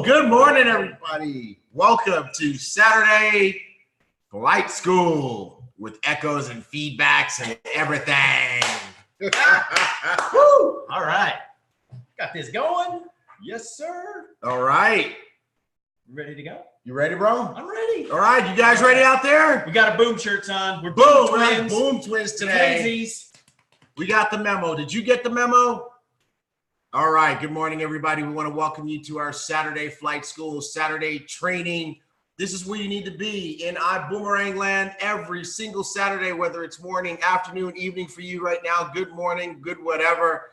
Good morning, everybody. Welcome to Saturday Flight School with echoes and feedbacks and everything. Woo! All right. Got this going. Yes, sir. All right. Ready to go? You ready, bro? I'm ready. All right. You guys ready out there? We got our boom shirts on. We're Boom twins. Boom twins today. Twinsies. We got the memo. Did you get the memo? All right. Good morning, everybody. We want to welcome you to our Saturday Flight School, Saturday training. This is where you need to be in ibüümerang land every single Saturday, whether it's morning, afternoon, evening for you right now. Good morning, good whatever.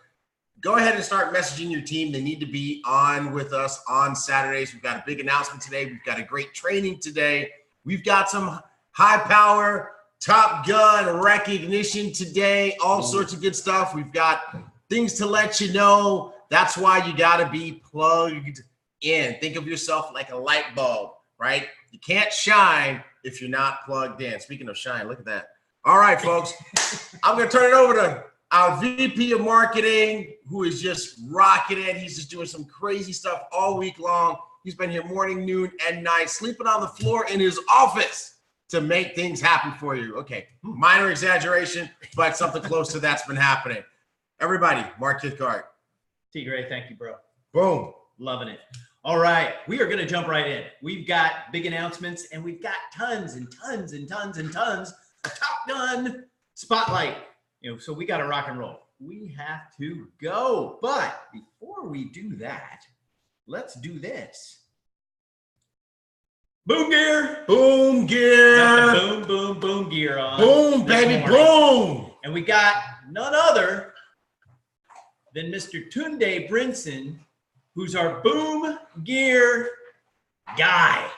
Go ahead and start messaging your team. They need to be on with us on Saturdays. We've got a big announcement today. We've got a great training today. We've got some high power, Top Gun recognition today, all sorts of good stuff. We've got things to let you know. That's why you got to be plugged in. Think of yourself like a light bulb, right? You can't shine if you're not plugged in. Speaking of shine, look at that. All right, folks, I'm going to turn it over to our VP of marketing, who is just rocking it. He's just doing some crazy stuff all week long. He's been here morning, noon, and night, sleeping on the floor in his office to make things happen for you. Okay, minor exaggeration, but something close to that's been happening. Everybody, Mark Kithcart. T. Gray, thank you, bro. Boom. Loving it. All right, we are going to jump right in. We've got big announcements, and we've got tons and tons and tons and tons of Top Gun spotlight. So we got to rock and roll. We have to go. But before we do that, let's do this. Boom gear. Boom gear. Got the boom, boom, boom gear on. Boom, baby, boom. And we got none other than Mr. Tunde Brinson, who's our boom gear guy.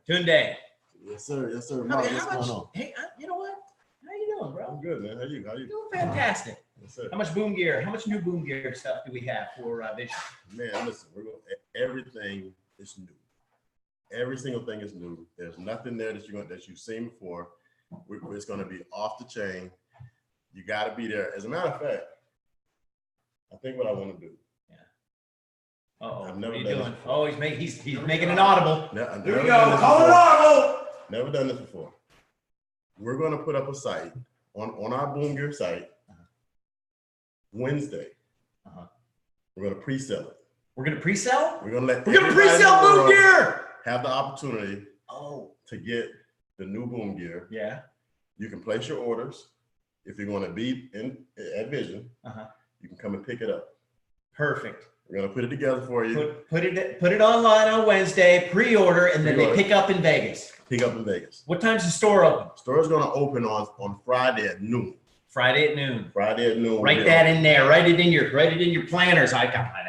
Tunde. Yes, sir. Yes, sir. How What's much, going on? hey, you know what? How you doing, bro? I'm good, man. How you? Doing fantastic. Yes, sir. How much boom gear? How much new boom gear stuff do we have for Vision? Man, listen, everything is new. Every single thing is new. There's nothing there that you've seen before. It's going to be off the chain. You got to be there. As a matter of fact, I think what I want to do. Yeah. Uh-oh. I've never what are you done doing? this Oh, he's making an audible. Here we go. Call it audible. Never done this before. We're going to put up a site on our boom gear site Wednesday. We're going to pre-sell it. We're going to pre-sell? We're going to let pre-sell boom gear. Have the opportunity to get the new boom gear. Yeah. You can place your orders. If you're going to be at Vision, you can come and pick it up. Perfect. We're going to put it together for you. Put it online on Wednesday, pre-order, and then they pick up in Vegas. Pick up in Vegas. What time's the store open? Store is going to open on Friday at noon. Friday at noon. Friday at noon. Write that in there. Write it in your planners. I got that.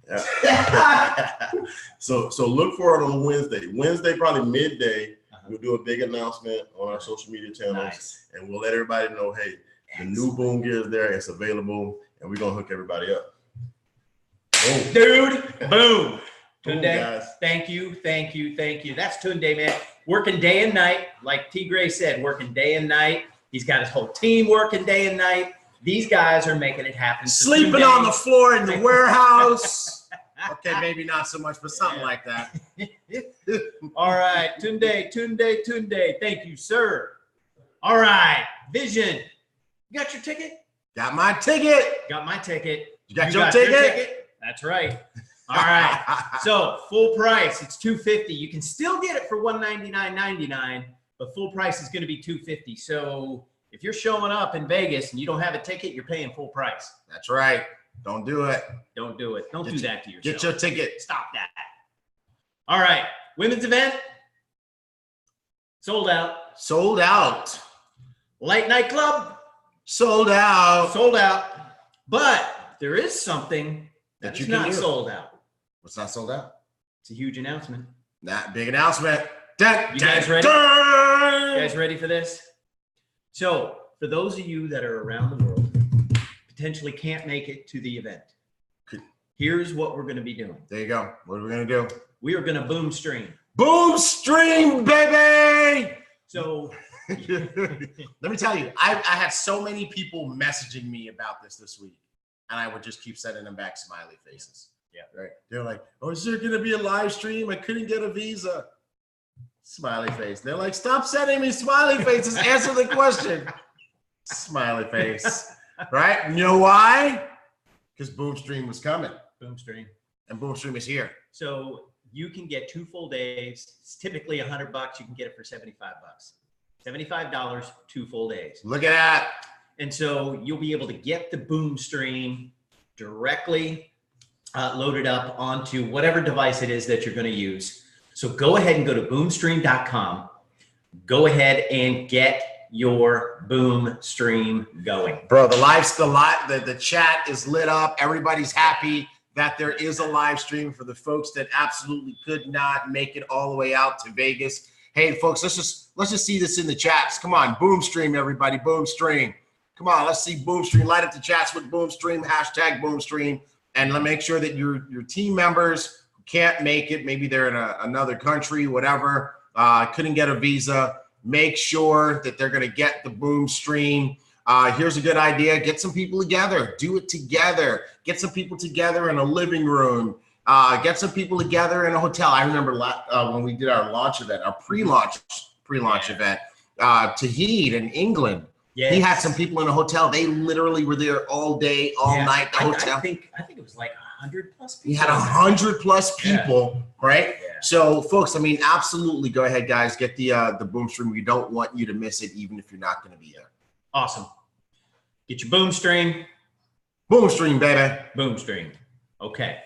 Yeah. So look for it on Wednesday. Wednesday, probably midday. We'll do a big announcement on our social media channels, and we'll let everybody know, hey, the new boom gear is there. It's available, and we're gonna hook everybody up. Boom. Dude, boom. Boom, Tunde, guys. thank you. That's Tunde, man. Working day and night, like T. Gray said, working day and night. He's got his whole team working day and night. These guys are making it happen. Sleeping on the floor in the warehouse. Okay, maybe not so much, but something like that. All right, Tunde. Thank you, sir. All right, Vision. You got your ticket? Got my ticket. Got my ticket. You got your ticket? That's right. All right. So full price, it's $250. You can still get it for $199.99, but full price is going to be $250. So if you're showing up in Vegas and you don't have a ticket, you're paying full price. That's right. Don't do it. Don't do it. Don't do that to yourself. Get your ticket. Stop that. All right. Women's event. Sold out. Sold out. Light Night Club. Sold out. Sold out. But there is something that is not sold out. What's not sold out? It's a huge announcement. That big announcement. You guys ready? You guys ready for this? So for those of you that are around the world, potentially can't make it to the event, here's what we're going to be doing. There you go. What are we going to do? We are going to boom stream. Boom stream, baby! So let me tell you, I had so many people messaging me about this week, and I would just keep sending them back smiley faces. Yeah. Right. They're like, oh, is there going to be a live stream? I couldn't get a visa. Smiley face. They're like, stop sending me smiley faces. Answer the question. Smiley face. Right? You know why? Because Boomstream was coming. Boomstream. And Boomstream is here. So you can get 2 full days. It's typically $100. You can get it for $75. $75, 2 full days. Look at that. And so you'll be able to get the Boomstream directly loaded up onto whatever device it is that you're going to use. So go ahead and go to boomstream.com. Go ahead and get your Boomstream going. Bro, the chat is lit up. Everybody's happy that there is a live stream for the folks that absolutely could not make it all the way out to Vegas. Hey, folks, let's just see this in the chats. Come on, Boomstream, everybody, Boomstream. Come on, let's see Boomstream. Light up the chats with Boomstream, hashtag Boomstream, and let's make sure that your team members who can't make it, maybe they're in another country, whatever, couldn't get a visa, make sure that they're going to get the Boomstream. Here's a good idea. Get some people together. Do it together. Get some people together in a living room. Get some people together in a hotel. I remember when we did our launch event, our pre-launch event, Tahid in England. Yes. He had some people in a hotel. They literally were there all day, all night. The hotel. I think it was like 100 plus people. He had 100 plus people, right? Yeah. So, folks, I mean, absolutely, go ahead, guys. Get the Boomstream. We don't want you to miss it, even if you're not going to be there. Awesome. Get your Boomstream. Boomstream, baby. Boomstream. Okay.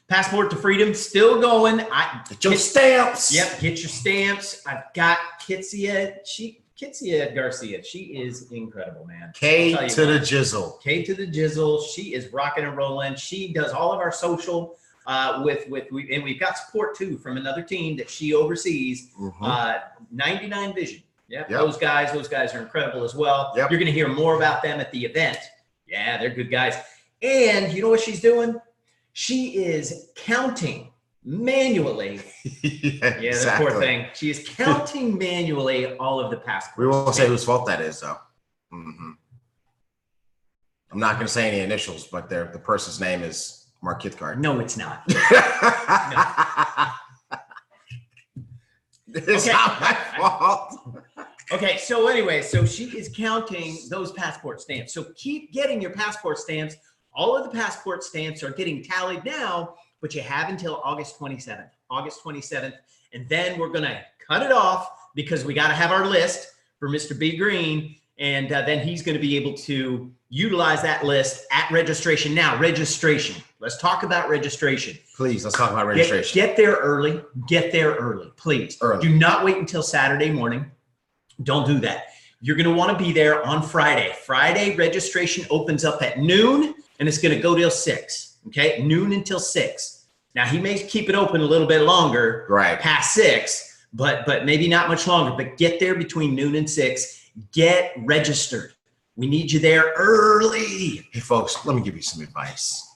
Passport to Freedom still going. Get your stamps. Yep, get your stamps. I've got Kitsia Garcia. She is incredible, man. K to the jizzle. K to the jizzle. She is rocking and rolling. She does all of our social and we've got support too from another team that she oversees. 99 Vision. Yep. Those guys are incredible as well. Yep. You're going to hear more about them at the event. Yeah, they're good guys. And you know what she's doing? She is counting manually. Yeah, exactly. That poor thing. She is counting manually all of the passports. We won't say whose fault that is, though. I'm not going to say any initials, but the person's name is Mark Kithcard. No, it's not. It's not my fault. Okay, so anyway, so she is counting those passport stamps. So keep getting your passport stamps. All of the passport stamps are getting tallied now, but you have until August 27th. And then we're going to cut it off because we got to have our list for Mr. B. Green. And then he's going to be able to utilize that list at registration. Now, registration. Let's talk about registration. Please, let's talk about registration. Get there early. Get there early, please. Early. Do not wait until Saturday morning. Don't do that. You're going to want to be there on Friday. Friday registration opens up at noon, and it's going to go till 6. Okay, noon until 6. Now, he may keep it open a little bit longer, right, past 6, but maybe not much longer. But get there between noon and 6. Get registered. We need you there early. Hey, folks, let me give you some advice.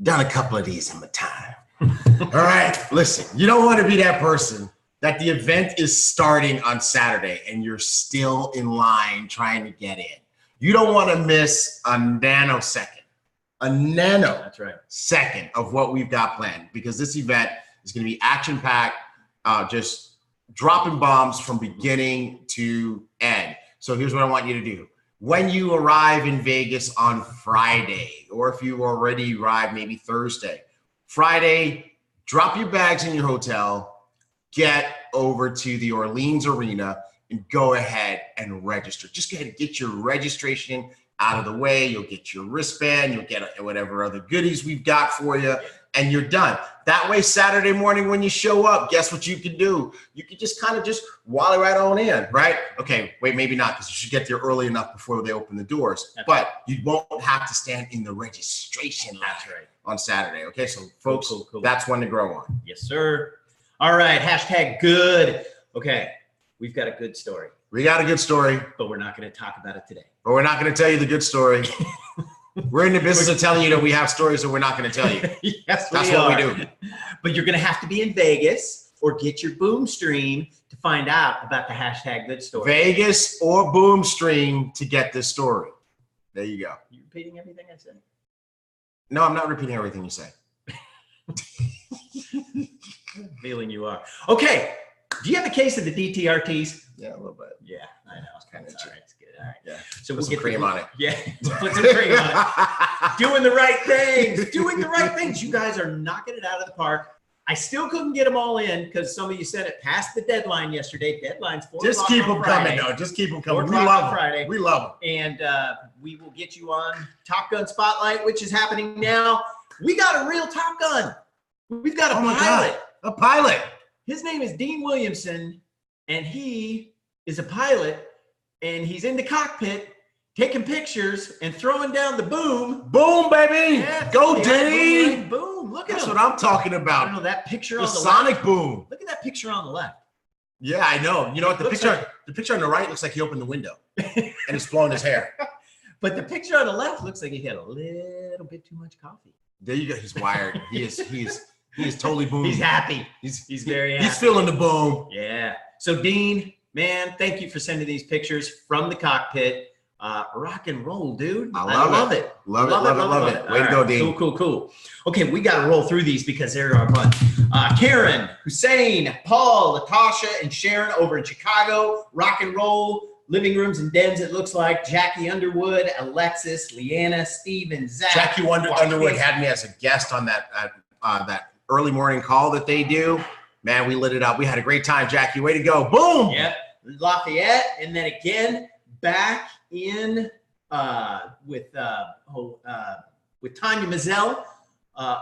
Done a couple of these in my time. All right, listen, you don't want to be that person that the event is starting on Saturday and you're still in line trying to get in. You don't want to miss a nanosecond. That's right. Second of what we've got planned, because this event is going to be action-packed, just dropping bombs from beginning to end. So here's what I want you to do. When you arrive in Vegas on Friday, or if you already arrived maybe Thursday, Friday, drop your bags in your hotel, get over to the Orleans Arena, and go ahead and register. Just go ahead and get your registration out of the way. You'll get your wristband, you'll get whatever other goodies we've got for you, and you're done. That way, Saturday morning when you show up, guess what you can do? You can just kind of just wallow right on in, right? Okay, wait, maybe not, because you should get there early enough before they open the doors. But you won't have to stand in the registration line on Saturday. Okay, so folks, cool. That's when to grow on. Yes, sir. All right, hashtag good. Okay, we've got a good story. We got a good story. But we're not going to talk about it today. But we're not going to tell you the good story. We're in the business of telling you that we have stories that we're not going to tell you. Yes, that's what we do. But you're going to have to be in Vegas or get your Boomstream to find out about the hashtag good story. Vegas or Boomstream to get this story. There you go. You repeating everything I said? No, I'm not repeating everything you say. Feeling you are. Okay. Do you have a case of the DTRTs? Yeah, a little bit. Yeah, I know. It's kind of all right. It's good. All right. Yeah. So Put some cream on it. Yeah. Put some cream on it. Doing the right things. Doing the right things. You guys are knocking it out of the park. I still couldn't get them all in because some of you said it past the deadline yesterday. Deadline's 4 Just o'clock keep on them Friday. coming, though. Just keep them 4 coming. We o'clock love on them. Friday. We love them. And we will get you on Top Gun Spotlight, which is happening now. We got a real Top Gun. We've got a pilot. A pilot. His name is Dean Williamson, and he is a pilot, and he's in the cockpit taking pictures and throwing down the boom. Boom, baby. Yeah, Go, yeah, Dean. boom. Look at That's him. what I'm talking I about. don't know that picture The on the sonic left. boom. Look at that picture on the left. Yeah, I know. You know what? The Looks picture on the right looks like he opened the window and he's blowing his hair. But the picture on the left looks like he had a little bit too much coffee. There you go. He's wired. He is totally boom. He's happy. He's very happy. He's feeling the boom. Yeah. So Dean, man, thank you for sending these pictures from the cockpit. Rock and roll, dude. I love it. Love it. Way to go, Dean. Cool. Okay, we got to roll through these because there are a bunch. Karen, Hussein, Paul, Latasha, and Sharon over in Chicago. Rock and roll. Living rooms and dens, it looks like. Jackie Underwood, Alexis, Leanna, Steven, Zach. Jackie Underwood had me as a guest on that early morning call that they do. Man, we lit it up. We had a great time, Jackie. Way to go. Boom. Yep. Lafayette, and then again back in with Tanya Mazzell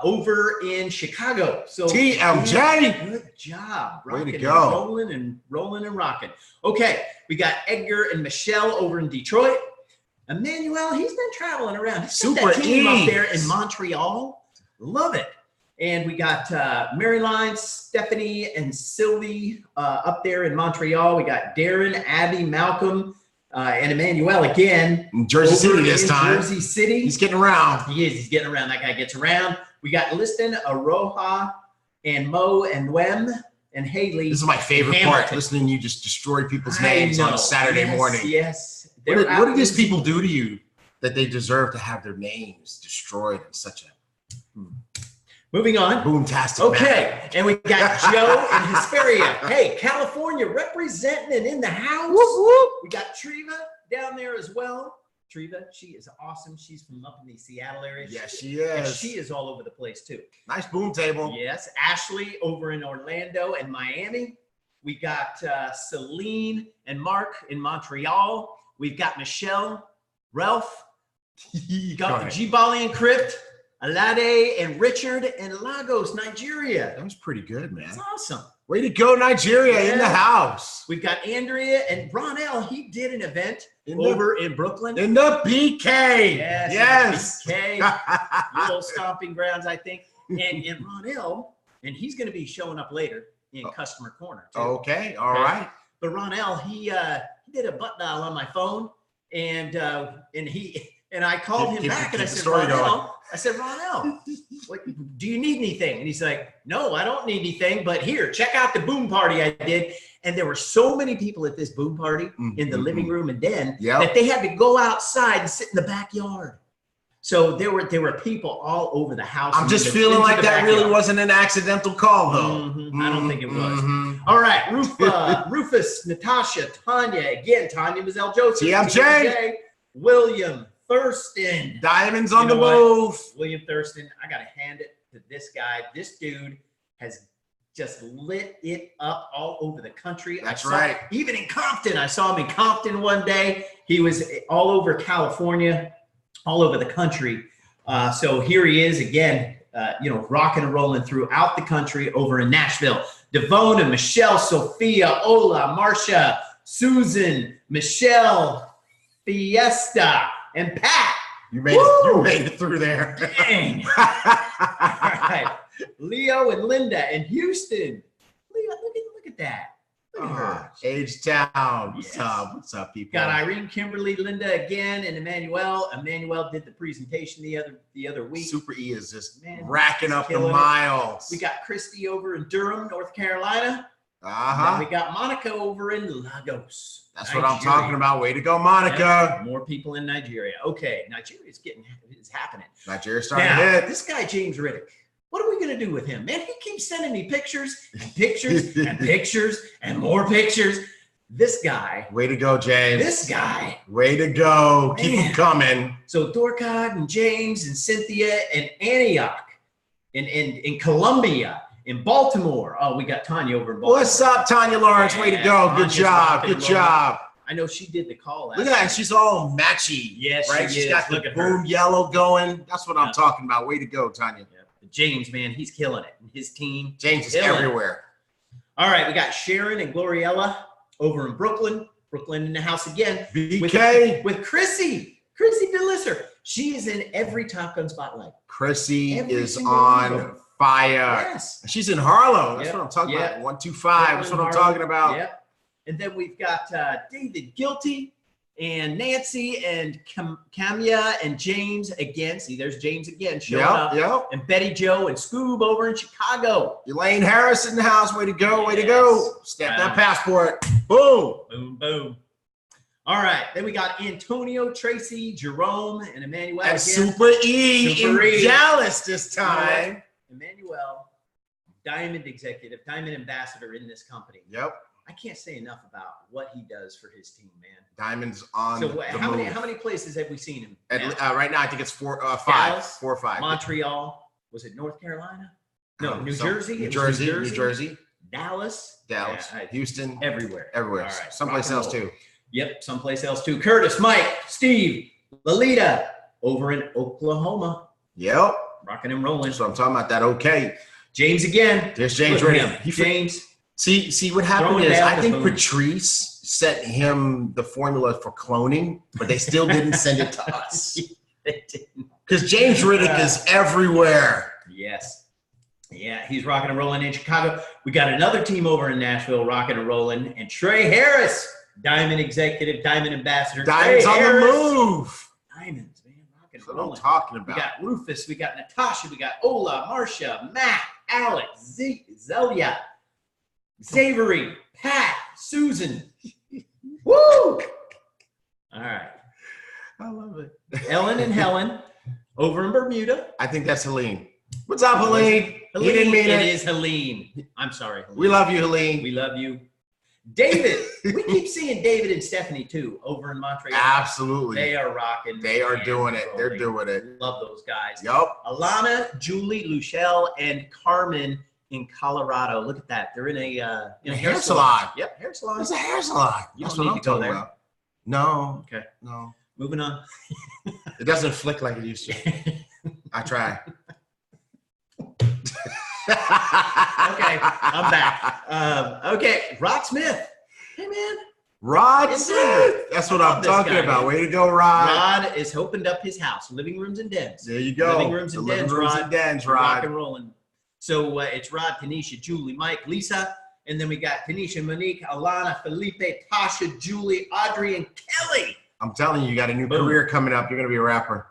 over in Chicago. So TMJ. good job. Way to Rocking go. and rolling and rocking. Okay, we got Edgar and Michelle over in Detroit. Emmanuel, he's been traveling around. He's got that team up there in Montreal. Love it. And we got Maryline, Stephanie, and Sylvie up there in Montreal. We got Darren, Abby, Malcolm, and Emmanuel again. In Jersey City this time. Jersey City. He's getting around. He is. He's getting around. That guy gets around. We got Liston, Aroha, and Mo, and Wem, and Haley. This is my favorite part, listening to you just destroy people's names on a Saturday morning. Yes. What did these people do to you that they deserve to have their names destroyed in such a moving on? Boomtastic. Okay, manner. and we got Joe and Hesperia. Hey, California representing and in the house. Whoop, whoop. We got Treva down there as well. Treva, she is awesome. She's from up in the Seattle area. Yes, she And is. she is all over the place too. Nice boom table. Yes, Ashley over in Orlando and Miami. We got Celine and Mark in Montreal. We've got Michelle, Ralph, got Jibali and Crypt, Alade and Richard in Lagos, Nigeria. That was pretty good, man. That's awesome. Way to go, Nigeria in the house. We've got Andrea and Ronell. He did an event in Brooklyn. In the BK. Yes. BK. Little stomping grounds, I think. And Ronell, and he's going to be showing up later in Customer Corner too. Okay. All right. But Ronell, he did a butt dial on my phone, and I called him back and I said, Ronell, what, do you need anything? And he's like, no, I don't need anything, but here, check out the boom party I did. And there were so many people at this boom party in the living room and den that they had to go outside and sit in the backyard. So there were people all over the house. I'm just feeling like that really wasn't an accidental call, though. I don't think it was. All right, Rufus, Natasha, Tanya, again, Tanya Mazzell Joseph, TMJ, William Thurston. Diamonds on the move. William Thurston, I got to hand it to this guy. This dude has just lit it up all over the country. That's right. Even in Compton. I saw him in Compton one day. He was all over California, all over the country. So here he is again, rocking and rolling throughout the country over in Nashville. Devona, Michelle, Sophia, Ola, Marcia, Susan, Michelle, Fiesta, and Pat. You made it through there. Dang. All right. Leo and Linda and Houston. Leo, look at that. Look at her. H-Town. What's up, people? Got Irene, Kimberly, Linda again, and Emmanuel. Emmanuel did the presentation the other week. Super E is just racking up the miles. We got Christy over in Durham, North Carolina. Uh-huh. We got Monica over in Lagos. That's what I'm talking about. Way to go, Monica. Yeah, more people in Nigeria. Okay, Nigeria is happening. Nigeria's starting to hit. This guy, James Riddick. What are we going to do with him? Man, he keeps sending me pictures and pictures and pictures and more pictures. This guy. Way to go, James. This guy. Way to go. Keep Man. them coming. So Dorcod and James and Cynthia and Antioch in Columbia, in Baltimore. Oh, we got Tanya over in Baltimore. What's up, Tanya Lawrence? Way to go. Good Tanya's job. rocking Good and job. I know she did the call last Look at that. night. She's all matchy. Yes, right? she She's is. got the Look at her. boom yellow going. That's what I'm Yeah. talking about. Way to go, Tanya. Yeah. James, man, he's killing it. And his team. James is Killing it. everywhere. All right, we got Sharon and Gloriella over in Brooklyn. Brooklyn in the house again. BK. With Chrissy DeLisser. She is in every Top Gun spotlight. Chrissy Every is single on one of them. fire. Yes. She's in Harlow. That's Yep. what I'm talking Yep. about. 125. That's what I'm talking about. Yep. And then we've got David Guilty and Nancy and Kamya and James again. See, there's James again showing up. Yep. And Betty Joe and Scoob over in Chicago. Elaine Harris in the house. Way to go. Way to go. Stamp that passport. Boom. Boom, boom. All right. Then we got Antonio, Tracy, Jerome, and Emmanuel again. And Super E Super in E. Dallas this time. Emmanuel, Diamond Executive, Diamond Ambassador in this company. Yep. I can't say enough about what he does for his team, man. Diamond's on So the how move. many places have we seen him? Right now, I think it's 4, 5, Dallas, 4 or 5. Montreal. Was it North Carolina? No, New Some- Jersey. New It was Jersey. Dallas. Dallas. Yeah, Houston. everywhere. Everywhere. All right, Someplace rock and else roll. too. Yep, someplace else too. Curtis, Mike, Steve, Lolita over in Oklahoma. Yep. Rocking and rolling. So I'm talking about that. Okay. James again. There's James Look at Rennie. him. James. See what happened Throwing is down I the think boom. Patrice sent him the formula for cloning, but they still didn't send it to us. They didn't. Because James Riddick is everywhere. Yes. Yeah, he's rocking and rolling in Chicago. We got another team over in Nashville rocking and rolling. And Trey Harris, Diamond Executive, Diamond Ambassador. Diamond's Trey on the Harris. move. Diamonds, man, rocking That's and what I'm rolling. talking We about. got Rufus, we got Natasha, we got Ola, Marcia, Matt, Alex, Zelia, Savory, Pat, Susan. Woo! All right. I love it. Ellen and Helen over in Bermuda. I think that's Helene. What's up, Helene? Helene, You didn't mean it it. is Helene. I'm sorry, Helene. We love you, Helene. We love you. David. We keep seeing David and Stephanie too over in Montreal. Absolutely. They are rocking. They are and doing it. They're rolling. doing it. Love those guys. Yup. Alana, Julie, Luchelle, and Carmen in Colorado. Look at that. They're in a hair salon. Yep, hair salon. It's a hair salon. You That's don't what need I'm to go talking there. about. No. Okay. No. Moving on. It doesn't flick like it used to. I try. Okay, I'm back. Okay, Rod Smith. Hey, man. Rod In Smith. Denver. That's what I love I'm this talking guy, about. man. Way to go, Rod. Rod has opened up his house, living rooms and dens. There you go. Living rooms and The living dens, rooms Rod. and dens, Rock Rod. and rolling. So it's Rod, Tanisha, Julie, Mike, Lisa, and then we got Tanisha, Monique, Alana, Felipe, Tasha, Julie, Audrey, and Kelly. I'm telling you, you got a new Boom. career coming up. You're going to be a rapper.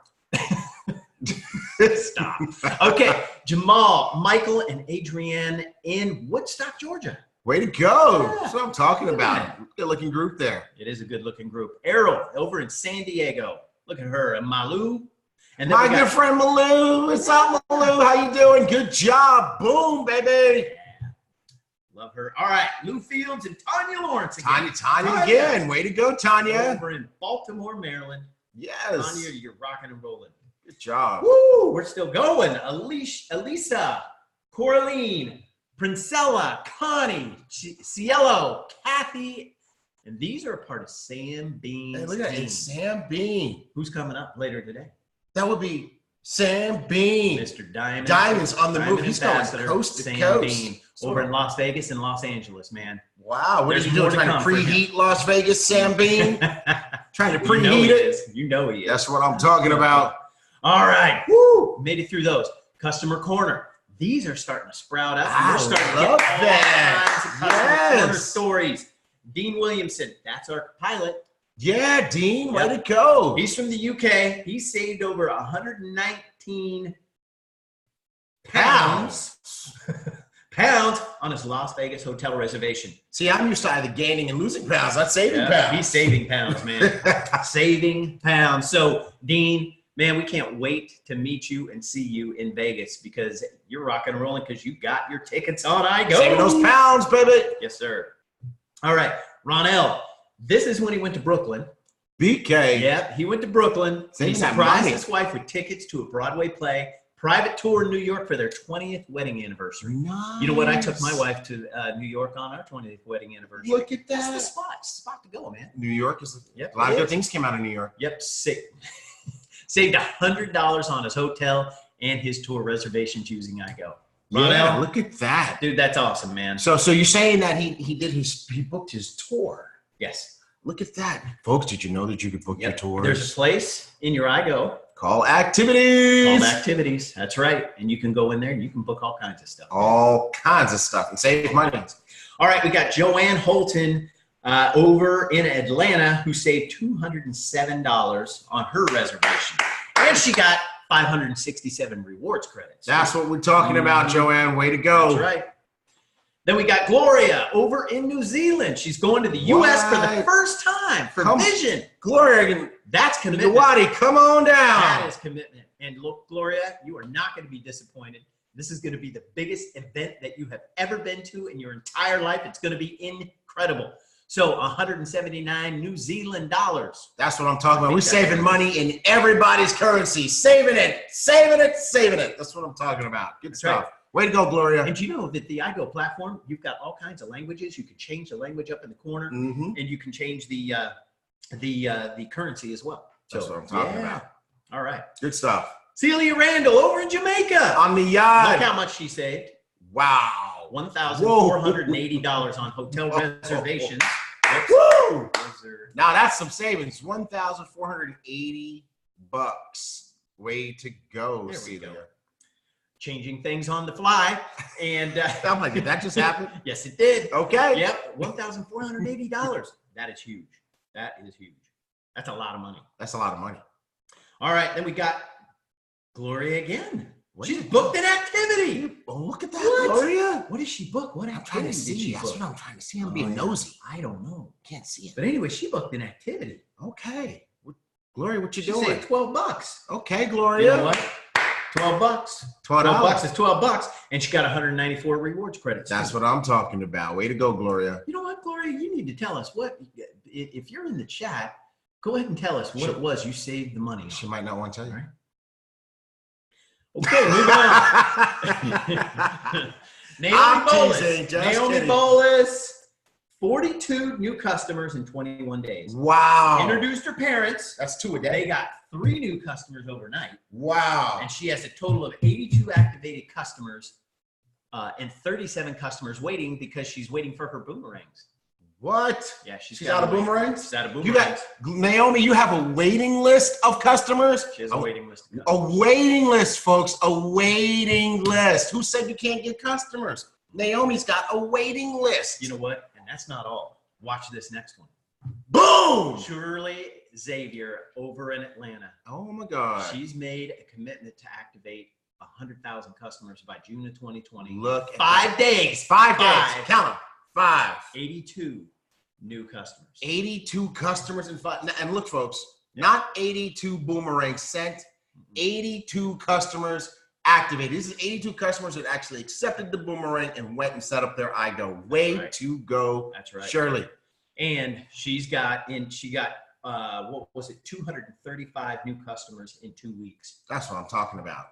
Stop. Okay, Jamal, Michael, and Adrienne in Woodstock, Georgia. Way to go. Yeah. That's what I'm talking Look at about. Good looking group there. It is a good-looking group. Errol over in San Diego. Look at her. And Malu. And then My we good got friend Malou. What's up, Malou? How you doing? Good job. Boom, baby. love her. All right, Lou Fields and Tanya Lawrence again. Tanya again. Way to go, Tanya. Over in Baltimore, Maryland. Yes. Tanya, you're rocking and rolling. Good job. Woo! We're still going. Elisa, Coraline, Princella, Connie, Cielo, Kathy, and these are a part of Sam Bean's Hey, look at that. team. It's Sam Bean. Who's coming up later today? That would be Sam Bean. Mr. Diamond. Diamond's on the Diamond move. He's going Ambassador, coast to Sam coast. Bean, over in Las Vegas and Los Angeles, man. Wow. What There's are you doing? more to Trying to come for him. preheat Las Vegas, Sam Bean? Trying to You know preheat he it? is. You know he is. That's what I'm talking about. All right. Woo! Made it through those. Customer Corner. These are starting to sprout up. I We're starting to love get all that. kinds of Customer Corner Yes. stories. Dean Williamson, that's our pilot. Yeah, Dean, way Yep. to go. He's from the UK. He saved over 119 pounds on his Las Vegas hotel reservation. See, I'm used to either gaining and losing pounds, not saving Yeah, pounds. he's saving pounds, man. Saving pounds. So, Dean, Man, we can't wait to meet you and see you in Vegas because you're rocking and rolling because you got your tickets on iGo. Saving those pounds, baby. Yes, sir. All right, Ronell. This is when he went to Brooklyn. BK. Yep, he went to Brooklyn. Saving He that surprised money. his wife with tickets to a Broadway play, private tour in New York for their 20th wedding anniversary. Nice. You know what? I took my wife to New York on our 20th wedding anniversary. Look at That's that. the spot. It's the spot to go, man. New York is Yep, a lot it of good is. things came out of New York. Yep, saved $100 on his hotel and his tour reservations using iGo. Yeah, Ronell, look at that. dude, that's awesome, man. So you're saying that he booked his tour. Yes. Look at that. Folks, did you know that you could book your tours? There's a place in your iGo called Activities. called Activities. That's right. And you can go in there and you can book all kinds of stuff. All kinds of stuff and save money. All right, we got Joanne Holton over in Atlanta who saved $207 on her reservation. And she got 567 rewards credits. That's what we're talking about, Joanne. Way to go. That's right. Then we got Gloria over in New Zealand. She's going to the U.S. for the first time for Vision. Gloria, That's commitment. Wadi, come on down. That is commitment. And look, Gloria, you are not going to be disappointed. This is going to be the biggest event that you have ever been to in your entire life. It's going to be incredible. So 179 New Zealand dollars. That's what I'm talking about. We're saving money in everybody's currency. Saving it, saving it, saving it. That's what I'm talking about. Good stuff. Right. Way to go, Gloria. And you know that the iGo platform, you've got all kinds of languages. You can change the language up in the corner, and you can change the currency as well. That's what I'm talking about. All right. Good stuff. Celia Randall over in Jamaica. On the yacht. Look how much she saved. Wow. $1,480 on hotel reservations. Woo! Now that's some savings. $1,480. Way to go, There we Celia. go. Changing things on the fly. And I'm like, did that just happen? yes, it did. Okay. Yep. $1,480. That is huge. That is huge. That's a lot of money. That's a lot of money. All right. Then we got Gloria again. What She's did- booked an activity. Oh, look at that, What? Gloria. What did she book? What I'm trying activity to did see. she That's book? what I'm trying to see. I'm being nosy. I don't know. Can't see it. But anyway, she booked an activity. Okay. Gloria, what you She doing? saved $12. Okay, You Gloria. know what? $12. $12. $12 is $12, and she got 194 rewards credits. That's what I'm talking about. Way to go, Gloria. You know what, Gloria? You need to tell us what, if you're in the chat, go ahead and tell us what Sure. it was you saved the money on. She might not want to tell you. Right. Okay, moving on. I'm Naomi teasing, Bolus. just Naomi kidding. Bolus. 42 new customers in 21 days. Wow. Introduced her parents. That's 2 a They day. got 3 new customers overnight. Wow. And she has a total of 82 activated customers and 37 customers waiting because she's waiting for her boomerangs. What? Yeah, she's She's got out of a wait- boomerangs? She's out of You boomerangs. got Naomi, you have a waiting list of customers? She has a waiting list. Of A customers. waiting list, folks. A waiting list. Who said you can't get customers? Naomi's got a waiting list. You know what? And that's not all. Watch this next one. Boom! Shirley Xavier over in Atlanta. Oh my God. She's made a commitment to activate 100,000 customers by June of 2020. Look at 5 days. 5 days. Count them. 5. 82 new customers. 82 customers in 5. And look, folks, not 82 boomerangs sent, 82 customers activated. This is 82 customers that actually accepted the boomerang and went and set up their iGo. Way right. to go, That's right. Shirley. And she got what was it? 235 new customers in 2 weeks. That's what I'm talking about.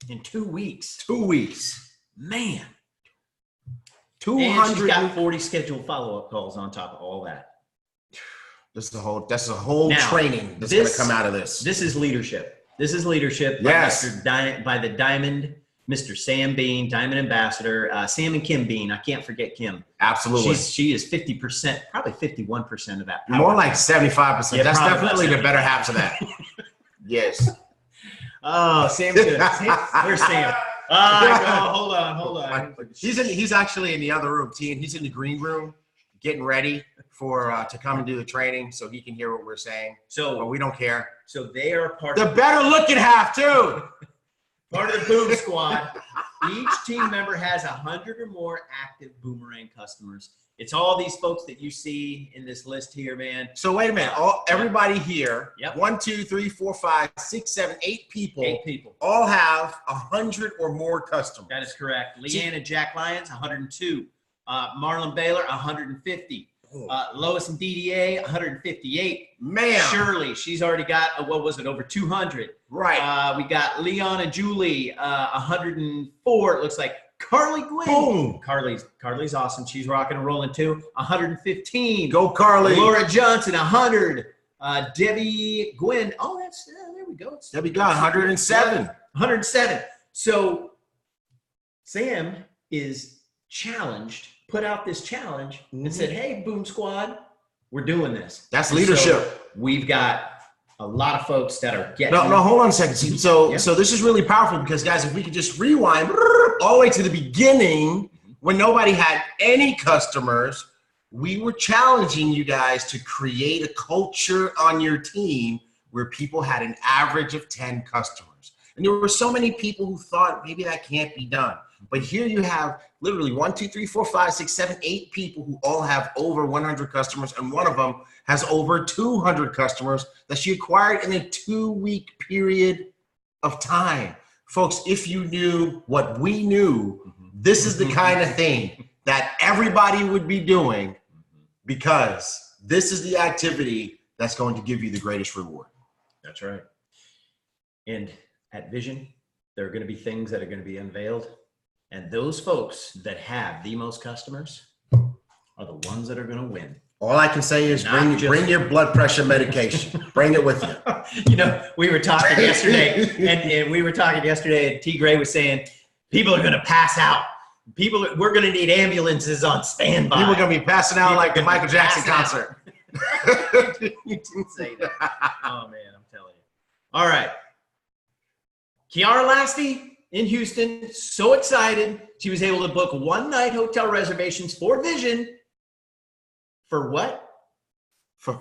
In 2 weeks. 2 weeks. Man. 200. And she's got 40 scheduled follow-up calls on top of all that. That's a whole Now, training that's going to this- come out of this. This is leadership. This is leadership Yes. by the Diamond, Mr. Sam Bean, Diamond Ambassador, Sam and Kim Bean. I can't forget Kim. Absolutely. She is 50%, probably 51% of that. power. More like 75%. Yeah, That's probably definitely the 75%. better half of that. Yes. Oh, Sam's good. Where's Sam? No, hold on. He's actually in the other room, T, and he's in the green room getting ready for to come and do the training so he can hear what we're saying. But So we don't care. they are part The of better looking half, too. the Boom Squad. Each team member has 100 or more active Boomerang customers. It's all these folks that you see in this list here, man. So wait a minute. Everybody here, Yep. 1, 2, 3, 4, 5, 6, 7, 8 people. 8 people. All have 100 or more customers. That is correct. Leanne and Jack Lyons, 102. Marlon Baylor, 150. Lois and DDA, 158. Man. Shirley, she's already got, over 200. Right. We got Leon and Julie, 104, it looks like. Carly Gwynn. Boom. Carly's awesome. She's rocking and rolling too. 115. Go, Carly. Laura Johnson, 100. Debbie Gwynn. Oh, that's there we go. Debbie got 107. 107. So Sam is challenged, put out this challenge and said, hey, Boom Squad, we're doing this. That's leadership. So we've got a lot of folks that are getting. No, hold on a second. So this is really powerful because, guys, if we could just rewind all the way to the beginning when nobody had any customers, we were challenging you guys to create a culture on your team where people had an average of 10 customers. And there were so many people who thought maybe that can't be done. But here you have literally 1, 2, 3, 4, 5, 6, 7, 8 people who all have over 100 customers, and one of them has over 200 customers that she acquired in a 2-week period of time. Folks, if you knew what we knew, this is the kind of thing that everybody would be doing, because this is the activity that's going to give you the greatest reward. That's right. And at Vision, there are going to be things that are going to be unveiled. And those folks that have the most customers are the ones that are going to win. All I can say is bring your blood pressure medication. Bring it with you. You know, we were talking yesterday, and T. Gray was saying, people are going to pass out. We're going to need ambulances on standby. People are going to be passing out like the Michael Jackson concert. You didn't say that. Oh, man, I'm telling you. All right. Kiara Lasty in Houston, so excited. She was able to book 1-night hotel reservations for Vision. For what? For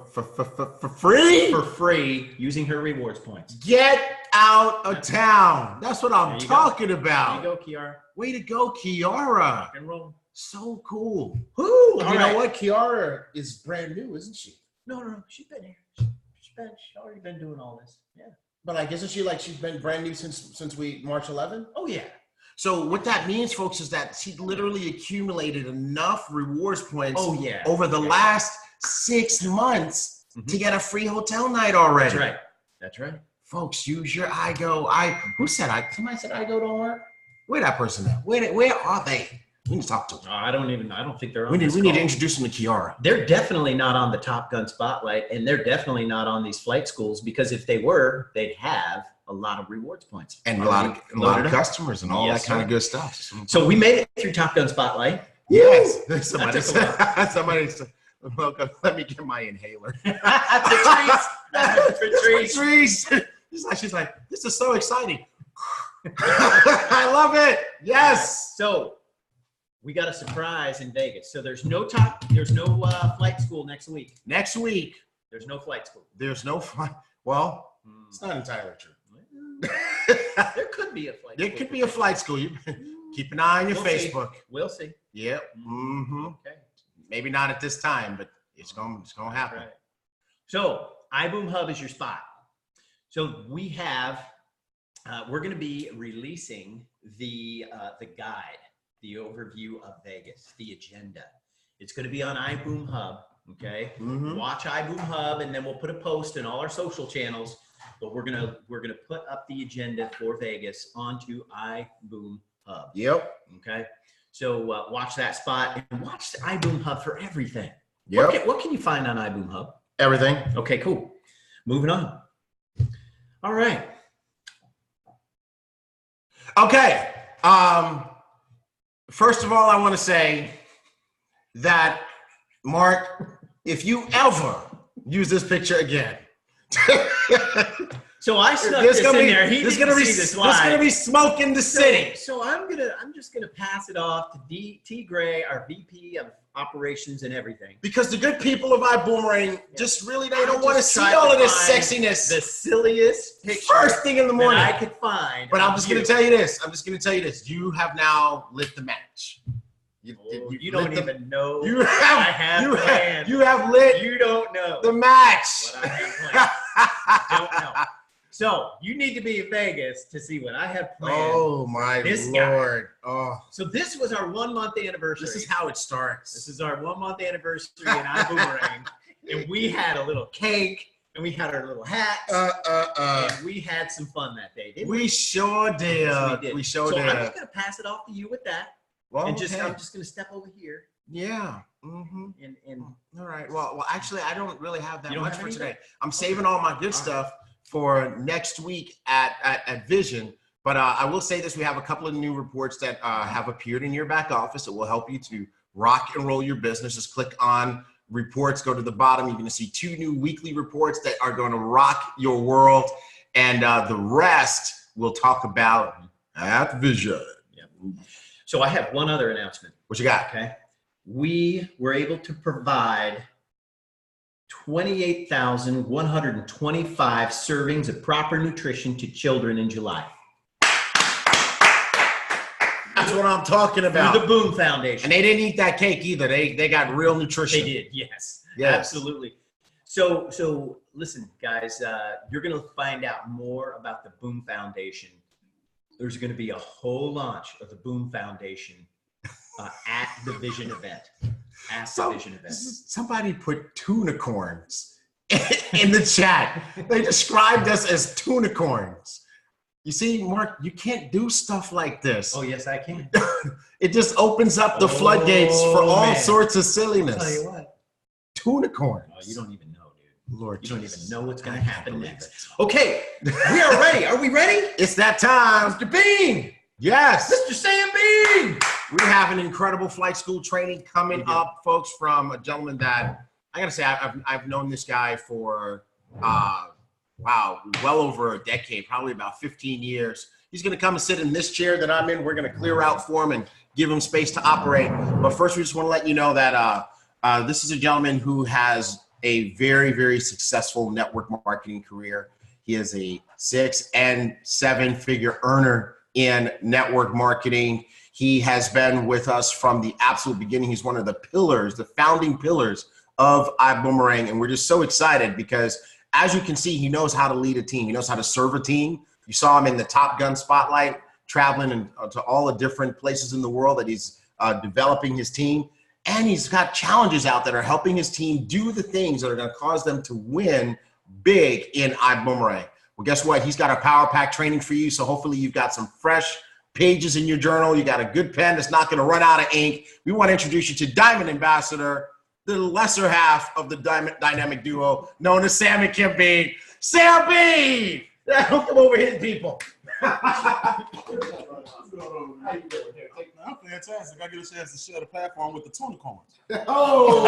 free? For free, using her rewards points. Get out of town. That's what I'm talking about. There you go, Kiara. Way to go, Kiara. Rock and roll. So cool. Woo! You know what? Kiara is brand new, isn't she? No. She's been here. She's already been doing all this. Yeah. But like, isn't she like she's been brand new since we March 11? Oh yeah. So what that means, folks, is that she literally accumulated enough rewards points over the last 6 months to get a free hotel night already. That's right. Folks, use your iGo. Who said I? Somebody said iGo don't work. Where that person at? Where are they? We need to talk to them. I don't think they're on. We need to introduce them to Kiara. They're definitely not on the Top Gun spotlight, and they're definitely not on these flight schools, because if they were, they'd have a lot of rewards points and a lot of customers and all that kind of good stuff. So we made it through Top Gun spotlight. Yes. Somebody said, welcome. Let me get my inhaler. Patrice. She's like, this is so exciting. I love it. Yes. So we got a surprise in Vegas. So there's no flight school next week. Next week. There's no flight school. There's no flight. Well, it's not entirely true. There could be a flight school. There could be a flight school. You keep an eye on your Facebook. We'll see. Yep. Okay. Maybe not at this time, but it's gonna happen. Right. So iBoom Hub is your spot. So we have we're going to be releasing the guide, the overview of Vegas, the agenda. It's going to be on iBoom Hub. Okay. Watch iBoom Hub, and then we'll put a post in all our social channels. But we're gonna put up the agenda for Vegas onto iBoom Hub. Yep. Okay. So watch that spot and watch the iBoom Hub for everything. Yep. What can you find on iBoom Hub? Everything. Okay, cool. Moving on. All right. Okay. First of all, I want to say that, Mark, if you ever use this picture again, So I snuck this in there. He didn't see this live. There's gonna be smoke in the city. So I'm just gonna pass it off to T. Gray, our VP of operations and everything. Because the good people of iboomerang just really, they don't want to see all of this sexiness. The silliest picture first thing in the morning I could find. But I'm just gonna tell you this. You have now lit the match. You don't even know. You have lit. You don't know the match. What I have planned. Don't know. So you need to be in Vegas to see what I have planned. Oh my Lord! Oh, so this was our 1 month anniversary. This is how it starts. This is our 1 month anniversary in iboomerang, and we had a little cake, and we had our little hats, and we had some fun that day. Didn't we? We sure did. Yes, we did. We sure did. did. I'm just gonna pass it off to you with that, and I'm just gonna step over here. Yeah. Mm-hmm. And all right. Well, actually, I don't really have that much for today. I'm Okay. saving all my good stuff for next week at Vision. But I will say this: we have a couple of new reports that have appeared in your back office. It will help you to rock and roll your business. Just click on reports, go to the bottom. You're going to see 2 new weekly reports that are going to rock your world, and the rest we'll talk about at Vision. Yeah. So I have one other announcement. What you got? Okay. We were able to provide 28,125 servings of proper nutrition to children in July. That's what I'm talking about. Through the Boom Foundation. And they didn't eat that cake either. They got real nutrition. They did, yes. Yes. Absolutely. So listen, guys, you're going to find out more about the Boom Foundation. There's going to be a whole launch of the Boom Foundation at the Vision event. Somebody put tunicorns in the chat. They described us as tunicorns. You see, Mark, you can't do stuff like this. Oh, yes, I can. It just opens up the floodgates for all sorts of silliness. I'll tell you what. Tunicorns. Oh, you don't even know, dude. Lord, you don't even know what's going to happen next. It. Okay, we are ready. Are we ready? It's that time. Mr. Bean. Yes. Mr. Sam Bean. We have an incredible flight school training coming up, folks, from a gentleman that I gotta say I've known this guy for wow, well over a decade, probably about 15 years. He's gonna come and sit in this chair that I'm in. We're gonna clear out for him and give him space to operate. But first, we just want to let you know that this is a gentleman who has a very, very successful network marketing career. He is a 6- and 7-figure earner in network marketing. He has been with us from the absolute beginning. He's one of the pillars, the founding pillars of iboomerang. And we're just so excited because, as you can see, he knows how to lead a team. He knows how to serve a team. You saw him in the Top Gun spotlight, traveling to all the different places in the world that he's developing his team. And he's got challenges out that are helping his team do the things that are going to cause them to win big in iboomerang. Well, guess what? He's got a power pack training for you. So hopefully you've got some fresh pages in your journal. You got a good pen that's not going to run out of ink. We want to introduce you to Diamond Ambassador, the lesser half of the dynamic duo known as Sam and Kim Bean. Sam Bean! Come over here, people. I'm fantastic. I get a chance to share the platform with the tunicorns. Oh,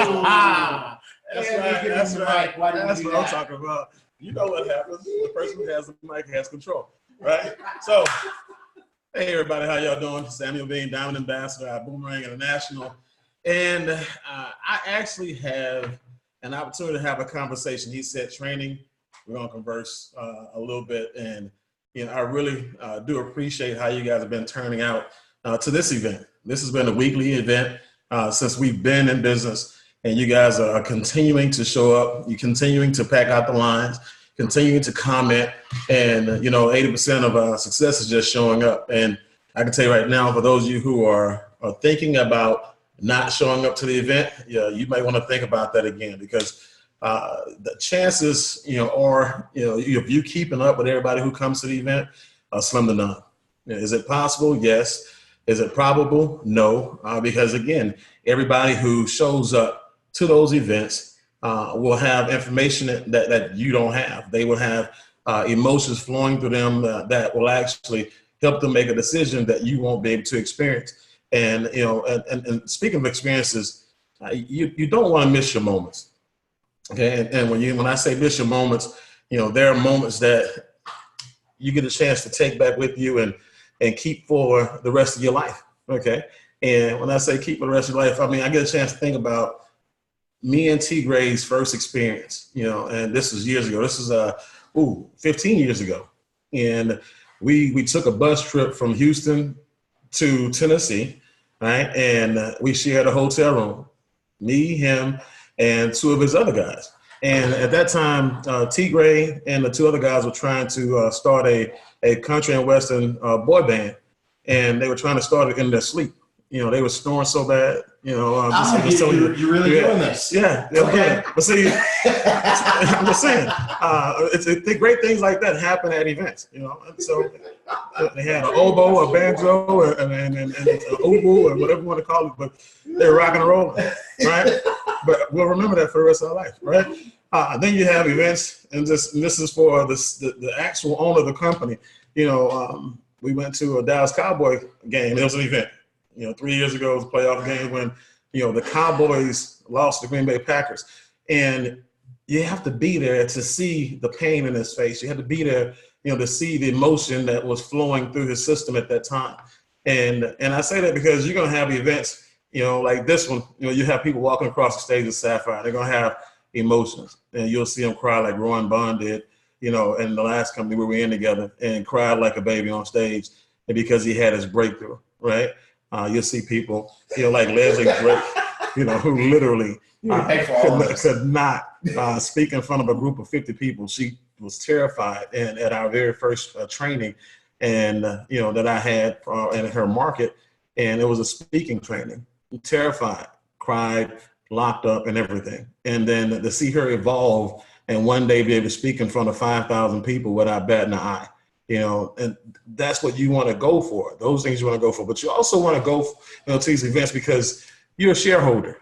That's right. That's what I'm talking about. You know what happens. The person who has the mic has control, right? So, hey, everybody, how y'all doing? Samuel Bean, Diamond Ambassador at Boomerang International. And I actually have an opportunity to have a conversation. He said training. We're going to converse a little bit. And I really do appreciate how you guys have been turning out to this event. This has been a weekly event since we've been in business. And you guys are continuing to show up. You're continuing to pack out the lines, continuing to comment. And, 80% of our success is just showing up. And I can tell you right now, for those of you who are thinking about not showing up to the event, you might want to think about that again, because the chances, are, if you keeping up with everybody who comes to the event, are slim to none. Is it possible? Yes. Is it probable? No. Because again, everybody who shows up to those events will have information that you don't have. They will have emotions flowing through them that will actually help them make a decision that you won't be able to experience. And, and speaking of experiences, you don't want to miss your moments. Okay. And when I say miss your moments, there are moments that you get a chance to take back with you and keep for the rest of your life. Okay. And when I say keep for the rest of your life, I mean, I get a chance to think about me and T. Gray's first experience, and this was years ago. This is 15 years ago. And we took a bus trip from Houston to Tennessee, right? And we shared a hotel room, me, him, and two of his other guys. And at that time, T. Gray and the two other guys were trying to start a country and western boy band, and they were trying to start it in their sleep. They were snoring so bad. You're really doing this. Yeah. Okay. But see, I'm just saying, great things like that happen at events. So they had an oboe, a banjo, and an oboe, or whatever you want to call it, but they're rocking and rolling, right? But we'll remember that for the rest of our life, right? Then you have events, and this is for the actual owner of the company. We went to a Dallas Cowboy game. It was an event. 3 years ago, it was a playoff game when, the Cowboys lost to the Green Bay Packers. And you have to be there to see the pain in his face. You have to be there, to see the emotion that was flowing through his system at that time. And I say that because you're going to have events, like this one, you have people walking across the stage at Sapphire. They're going to have emotions. And you'll see them cry like Rowan Bond did, in the last company we were in together, and cried like a baby on stage, and because he had his breakthrough, right? You'll see people, like Leslie Drake, who literally could not speak in front of a group of 50 people. She was terrified. And at our very first training, and that I had in her market, and it was a speaking training. Terrified, cried, locked up, and everything. And then to see her evolve and one day be able to speak in front of 5,000 people without batting an eye. And that's what you want to go for. Those things you want to go for. But you also want to go, to these events because you're a shareholder.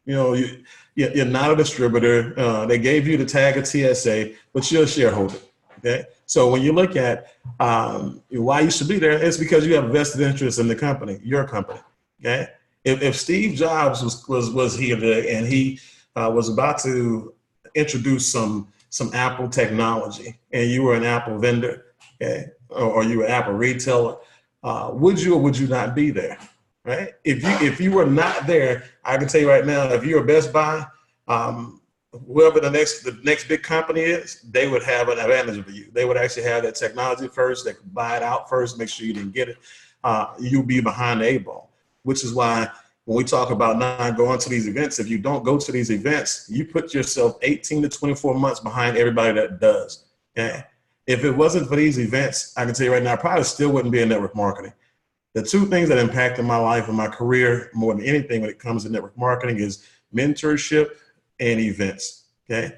You're not a distributor. They gave you the tag of TSA, but you're a shareholder. Okay. So when you look at why you should be there, it's because you have a vested interest in the company, your company. Okay. If Steve Jobs was here today and he was about to introduce some Apple technology, and you were an Apple vendor, okay, or you were an Apple retailer, would you or would you not be there, right? If you were not there, I can tell you right now, if you're a Best Buy, whoever the next big company is, they would have an advantage over you. They would actually have that technology first. They could buy it out first, make sure you didn't get it. You'll be behind the 8 ball, which is why when we talk about not going to these events, if you don't go to these events, you put yourself 18 to 24 months behind everybody that does. Okay? If it wasn't for these events, I can tell you right now, I probably still wouldn't be in network marketing. The two things that impacted my life and my career more than anything when it comes to network marketing is mentorship and events. Okay.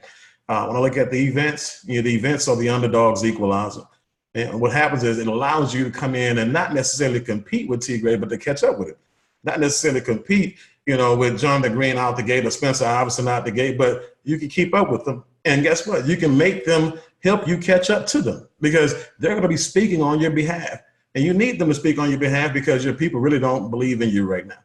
When I look at the events, the events are the underdog's equalizer. And what happens is it allows you to come in and not necessarily compete with T. Gray, but to catch up with it. Not necessarily compete, with Jonathan Green out the gate or Spencer Iverson out the gate, but you can keep up with them. And guess what? You can make them help you catch up to them because they're going to be speaking on your behalf. And you need them to speak on your behalf because your people really don't believe in you right now.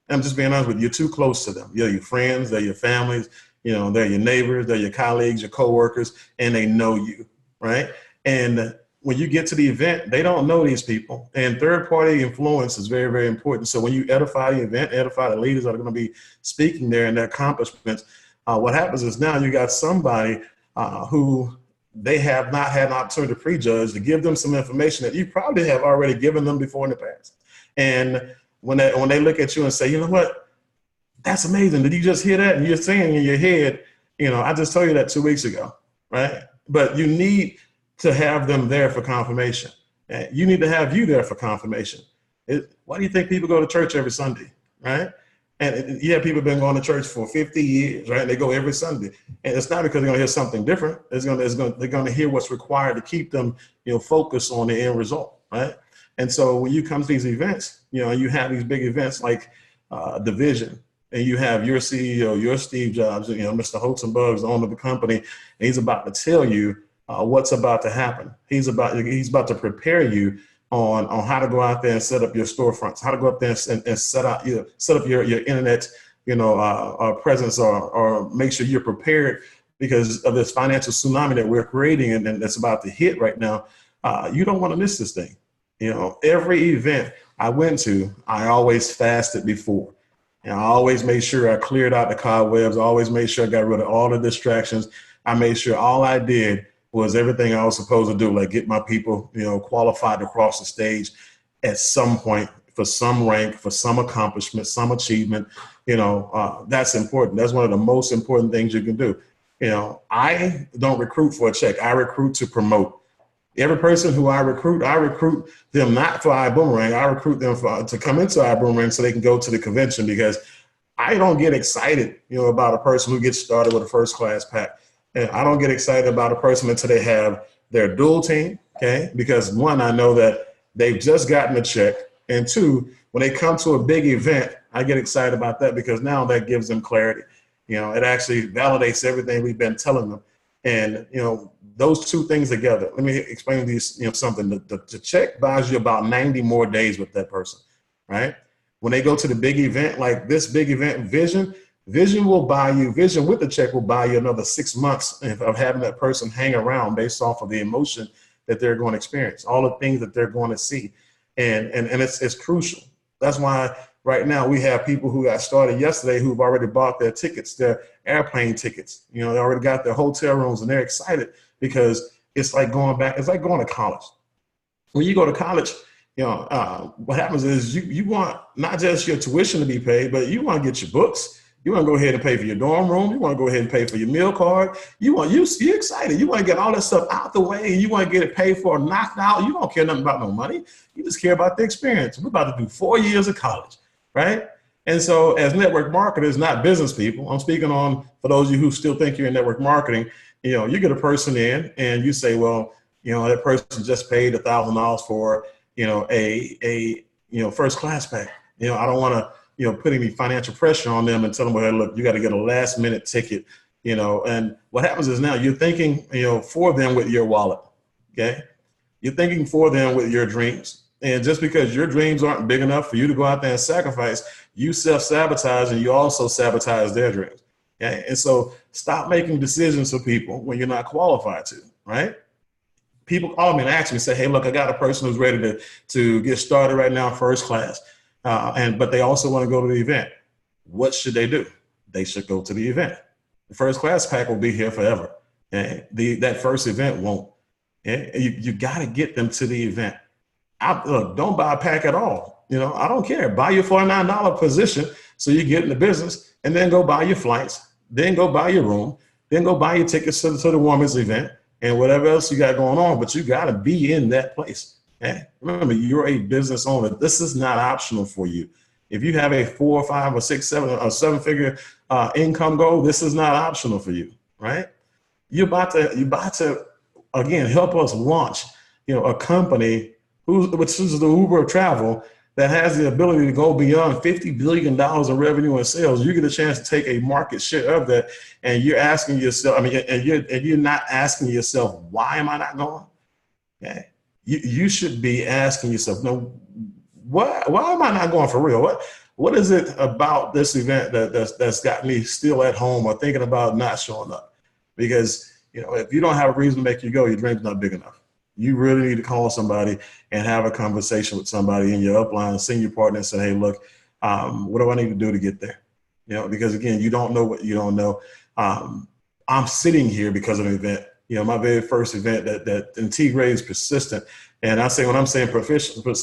I'm just being honest with you. You're too close to them. You're your friends, they're your families, they're your neighbors, they're your colleagues, your coworkers, and they know you, right? And when you get to the event, they don't know these people. And third-party influence is very, very important. So when you edify the event, edify the leaders that are going to be speaking there and their accomplishments, what happens is now you got somebody who they have not had an opportunity to prejudge, to give them some information that you probably have already given them before in the past. And when they look at you and say, you know what, that's amazing. Did you just hear that? And you're saying in your head, I just told you that 2 weeks ago, right? But you need to have them there for confirmation. And you need to have you there for confirmation. Why do you think people go to church every Sunday, right? And people have been going to church for 50 years, right? They go every Sunday. And it's not because they're going to hear something different. They're going to hear what's required to keep them, focused on the end result, right? And so when you come to these events, you have these big events like Division, and you have your CEO, your Steve Jobs, Mr. Holton Buggs, the owner of the company, and he's about to tell you what's about to happen. He's about to prepare you on how to go out there and set up your storefronts, how to go up there and set up your internet, presence, or make sure you're prepared because of this financial tsunami that we're creating and that's about to hit right now. you don't want to miss this thing. You know, every event I went to, I always fasted before. And I always made sure I cleared out the cobwebs. I always made sure I got rid of all the distractions. I made sure all I did was everything I was supposed to do, like get my people, you know, qualified to cross the stage at some point for some rank, for some accomplishment, some achievement. You know, that's important. That's one of the most important things you can do. You know, I don't recruit for a check. I recruit to promote. Every person who I recruit them not for iboomerang. I recruit them to come into iboomerang so they can go to the convention, because I don't get excited, you know, about a person who gets started with a first class pack. And I don't get excited about a person until they have their dual team, okay? Because one, I know that they've just gotten a check. And two, when they come to a big event, I get excited about that because now that gives them clarity. You know, it actually validates everything we've been telling them. And, you know, those two things together, let me explain these, you know, something. The check buys you about 90 more days with that person, right? When they go to the big event, like this big event, Vision will buy you, Vision with the check will buy you another 6 months of having that person hang around based off of the emotion that they're going to experience, all the things that they're going to see. And it's crucial. That's why right now we have people who got started yesterday who've already bought their tickets, their airplane tickets. You know, they already got their hotel rooms and they're excited because it's like going back. It's like going to college. When you go to college, you know, what happens is you want not just your tuition to be paid, but you want to get your books. You want to go ahead and pay for your dorm room. You want to go ahead and pay for your meal card. You're excited. You want to get all that stuff out the way. You want to get it paid for, knocked out. You don't care nothing about no money. You just care about the experience. We're about to do 4 years of college, right? And so as network marketers, not business people, I'm speaking on for those of you who still think you're in network marketing. You know, you get a person in and you say, well, you know, that person just paid $1,000 for, you know, a first class pack. You know, I don't want to, you know, put any financial pressure on them and tell them, well, hey, look, you got to get a last minute ticket, you know. And what happens is now you're thinking, you know, for them with your wallet, okay? You're thinking for them with your dreams. And just because your dreams aren't big enough for you to go out there and sacrifice, you self-sabotage and you also sabotage their dreams. Okay? And so stop making decisions for people when you're not qualified to, right? People call me and ask me, say, hey, look, I got a person who's ready to get started right now, first class. But they also want to go to the event. What should they do? They should go to the event. The first class pack will be here forever. And that first event won't. And you got to get them to the event. Look, don't buy a pack at all. You know, I don't care. Buy your $49 position so you get in the business, and then go buy your flights, then go buy your room, then go buy your tickets to the women's event and whatever else you got going on. But you got to be in that place. Okay? Remember, you're a business owner. This is not optional for you. If you have a 4 or 5 or 6, 7 or 7-figure income goal, this is not optional for you, right? You're about to again help us launch, you know, a company which is the Uber of travel that has the ability to go beyond $50 billion in revenue and sales. You get a chance to take a market share of that, and you're asking yourself, and you're not asking yourself, why am I not going? Okay. You should be asking yourself, no, why am I not going for real? What is it about this event that's got me still at home or thinking about not showing up? Because, you know, if you don't have a reason to make you go, your dream's not big enough. You really need to call somebody and have a conversation with somebody in your upline, senior partner, and say, hey, look, what do I need to do to get there? You know, because again, you don't know what you don't know. I'm sitting here because of an event. You know, my very first event that T-Grade is persistent. And I say, when I'm saying professional,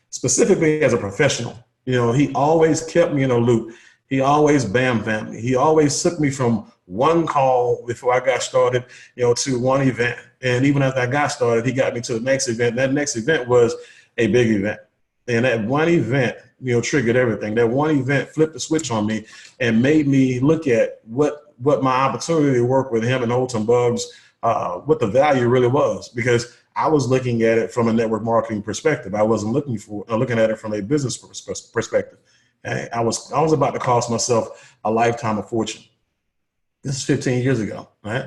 specifically as a professional, you know, he always kept me in a loop. He always bam me. He always took me from one call before I got started, you know, to one event. And even after I got started, he got me to the next event. That next event was a big event. And that one event, you know, triggered everything. That one event flipped the switch on me and made me look at what my opportunity to work with him and Holton Buggs, what the value really was, because I was looking at it from a network marketing perspective. I wasn't looking at it from a business perspective. And I was about to cost myself a lifetime of fortune. This is 15 years ago, right?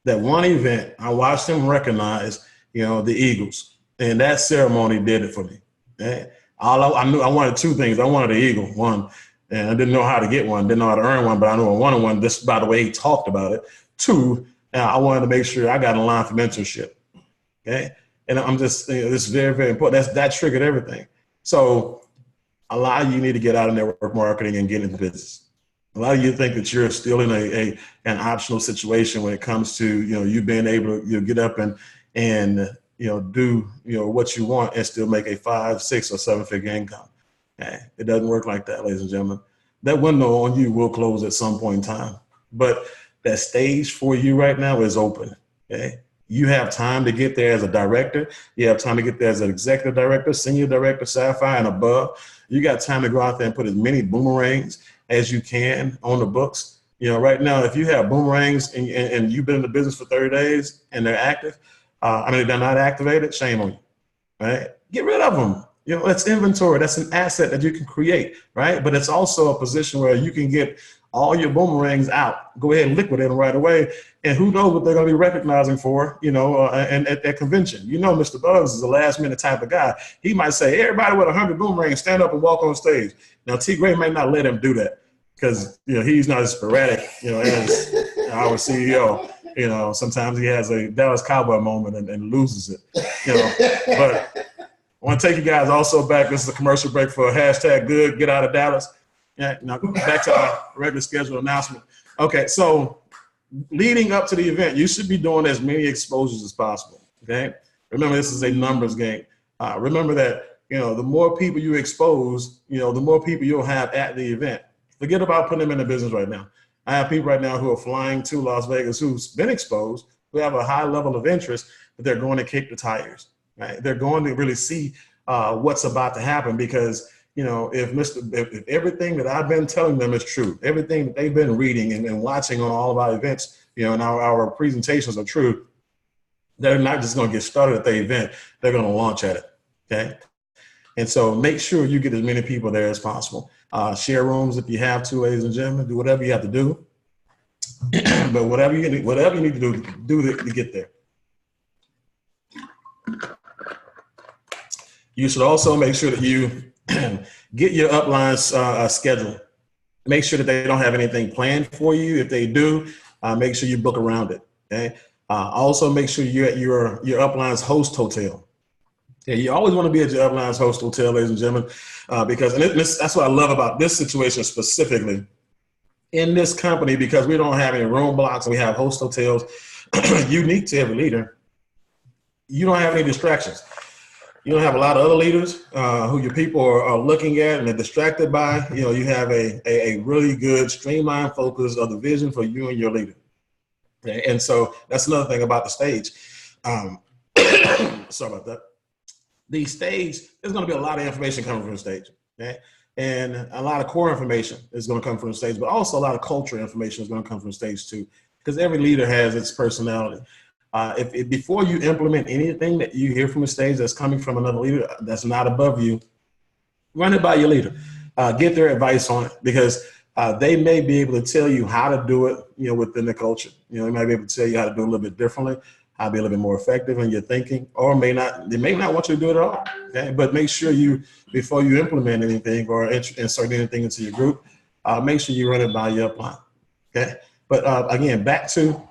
That one event, I watched him recognize, you know, the Eagles, and that ceremony did it for me. Okay? I knew I wanted two things. I wanted an Eagle, one, and I didn't know how to get one, didn't know how to earn one, but I knew I wanted one just by the way he talked about it. Two, I wanted to make sure I got in line for mentorship. Okay. And I'm just, this is very, very important. That triggered everything. So a lot of you need to get out of network marketing and get into business. A lot of you think that you're still in an optional situation when it comes to, you being able to get up and do, what you want and still make a 5, 6, or 7-figure income. Okay? It doesn't work like that, ladies and gentlemen. That window on you will close at some point in time, but that stage for you right now is open. Okay? You have time to get there as a director. You have time to get there as an executive director, senior director, sapphire, and above. You got time to go out there and put as many boomerangs as you can on the books. Right now, if you have boomerangs and you've been in the business for 30 days and they're active, they're not activated, shame on you, right? Get rid of them. That's inventory. That's an asset that you can create, right? But it's also a position where you can get all your boomerangs out. Go ahead and liquidate them right away. And who knows what they're going to be recognizing for, and at that convention. Mr. Buggs is a last minute type of guy. He might say, everybody with 100 boomerangs, stand up and walk on stage. Now, T. Gray may not let him do that because, he's not as sporadic, as our CEO. Sometimes he has a Dallas Cowboy moment and loses it, But I want to take you guys also back. This is a commercial break for #good, get out of Dallas. Yeah, now back to our regular scheduled announcement. Okay, so leading up to the event, you should be doing as many exposures as possible, okay? Remember, this is a numbers game. Remember that, the more people you expose, the more people you'll have at the event. Forget about putting them in the business right now. I have people right now who are flying to Las Vegas who's been exposed, who have a high level of interest, but they're going to kick the tires, right? They're going to really see what's about to happen because if everything that I've been telling them is true, everything that they've been reading and watching on all of our events, and our presentations are true, they're not just going to get started at the event. They're going to launch at it. Okay. And so make sure you get as many people there as possible. Share rooms if you have to, ladies and gentlemen. Do whatever you have to do. But whatever you need to do to get there. You should also make sure that you get your uplines scheduled. Make sure that they don't have anything planned for you. If they do, make sure you book around it. Okay. Also, make sure you're at your uplines host hotel. Yeah, you always want to be at your uplines host hotel, ladies and gentlemen, because that's what I love about this situation specifically in this company, because we don't have any room blocks and we have host hotels unique to every leader. You don't have any distractions. You don't have a lot of other leaders who your people are looking at and they're distracted by. You have a really good streamlined focus of the vision for you and your leader. Okay? And so that's another thing about the stage. Sorry about that. The stage, there's going to be a lot of information coming from the stage. Okay? And a lot of core information is going to come from the stage, but also a lot of culture information is going to come from the stage too, because every leader has its personality. If before you implement anything that you hear from the stage that's coming from another leader that's not above you, run it by your leader. Get their advice on it, because they may be able to tell you how to do it, within the culture. They might be able to tell you how to do it a little bit differently, how to be a little bit more effective in your thinking, or they may not want you to do it at all. Okay, but make sure before you implement anything or insert anything into your group, make sure you run it by your upline. Okay, but again, back to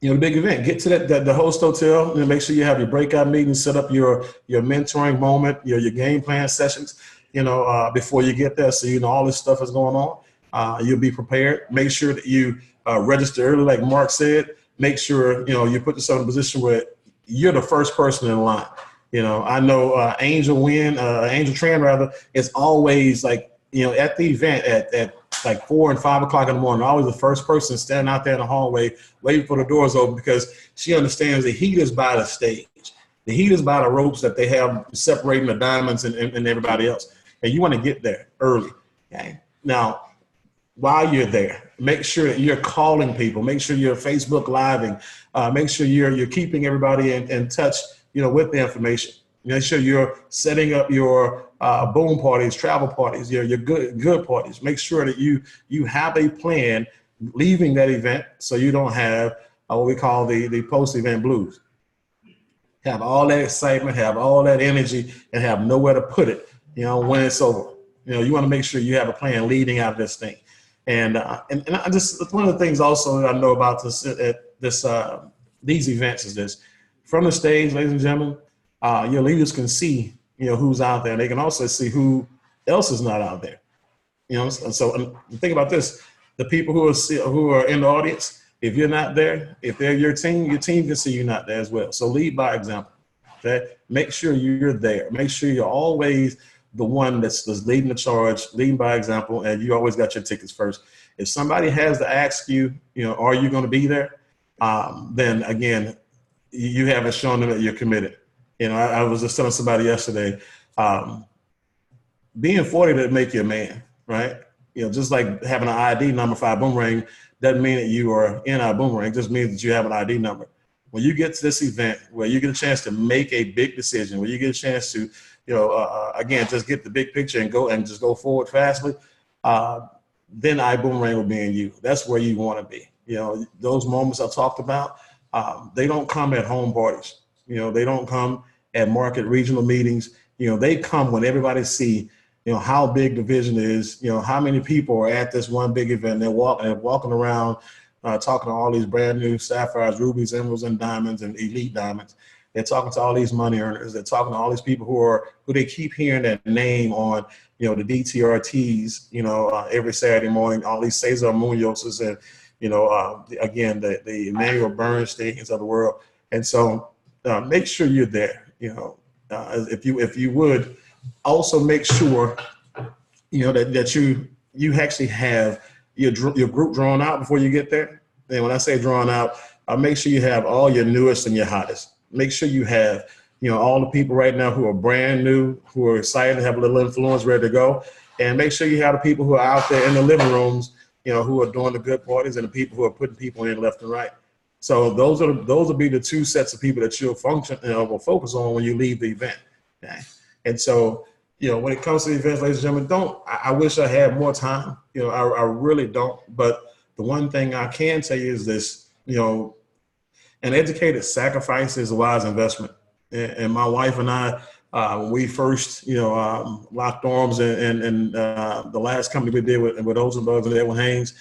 the big event. Get to the host hotel. Make sure you have your breakout meetings, set up your mentoring moment, your game plan sessions. Before you get there, so all this stuff is going on. You'll be prepared. Make sure that you register early, like Mark said. Make sure you put yourself in a position where you're the first person in line. I know Angel Tran rather is always like at the event at like 4 and 5 o'clock in the morning, always the first person standing out there in the hallway waiting for the doors open, because she understands the heat is by the stage. The heat is by the ropes that they have separating the diamonds and everybody else. And you want to get there early. Okay? Now, while you're there, make sure that you're calling people. Make sure you're Facebook Living. Make sure you're keeping everybody in touch, with the information. Make sure you're setting up your boom parties, travel parties, your good parties. Make sure that you have a plan leaving that event, so you don't have what we call the post-event blues. Have all that excitement, have all that energy, and have nowhere to put it, when it's over. You want to make sure you have a plan leading out of this thing. And I just, one of the things also that I know about these events is this: from the stage, ladies and gentlemen, your leaders can see, who's out there. They can also see who else is not out there. So think about this: the people who are in the audience, if you're not there, if they're your team can see you're not there as well. So lead by example. Okay, make sure you're there. Make sure you're always the one that's leading the charge, leading by example, and you always got your tickets first. If somebody has to ask you, are you going to be there? Then again, you haven't shown them that you're committed. I was just telling somebody yesterday, being 40 doesn't make you a man, right? Just like having an ID number for iboomerang doesn't mean that you are in iboomerang. It just means that you have an ID number. When you get to this event where you get a chance to make a big decision, where you get a chance to, again, just get the big picture and just go forward fastly, then iboomerang will be in you. That's where you want to be. Those moments I talked about, they don't come at home parties. They don't come at market regional meetings. They come when everybody see, how big the vision is, how many people are at this one big event. They're walking around, talking to all these brand new sapphires, rubies, emeralds, and diamonds, and elite diamonds. They're talking to all these money earners. They're talking to all these people who they keep hearing that name on, the DTRTs, every Saturday morning, all these Cesar Munozes and, again, the Emmanuel Bernsteins of the world. And so make sure you're there, if you would also make sure, that you actually have your group drawn out before you get there. And when I say drawn out, make sure you have all your newest and your hottest. Make sure you have, all the people right now who are brand new, who are excited to have a little influence, ready to go. And make sure you have the people who are out there in the living rooms, who are doing the good parties, and the people who are putting people in left and right. So those will be the two sets of people that you'll will focus on when you leave the event. Okay? And so, when it comes to the events, ladies and gentlemen, I wish I had more time. I really don't. But the one thing I can tell you is this, an educated sacrifice is a wise investment. And my wife and I, when we first, locked arms and the last company we did with Holton and Buggs and Edwin Haynes,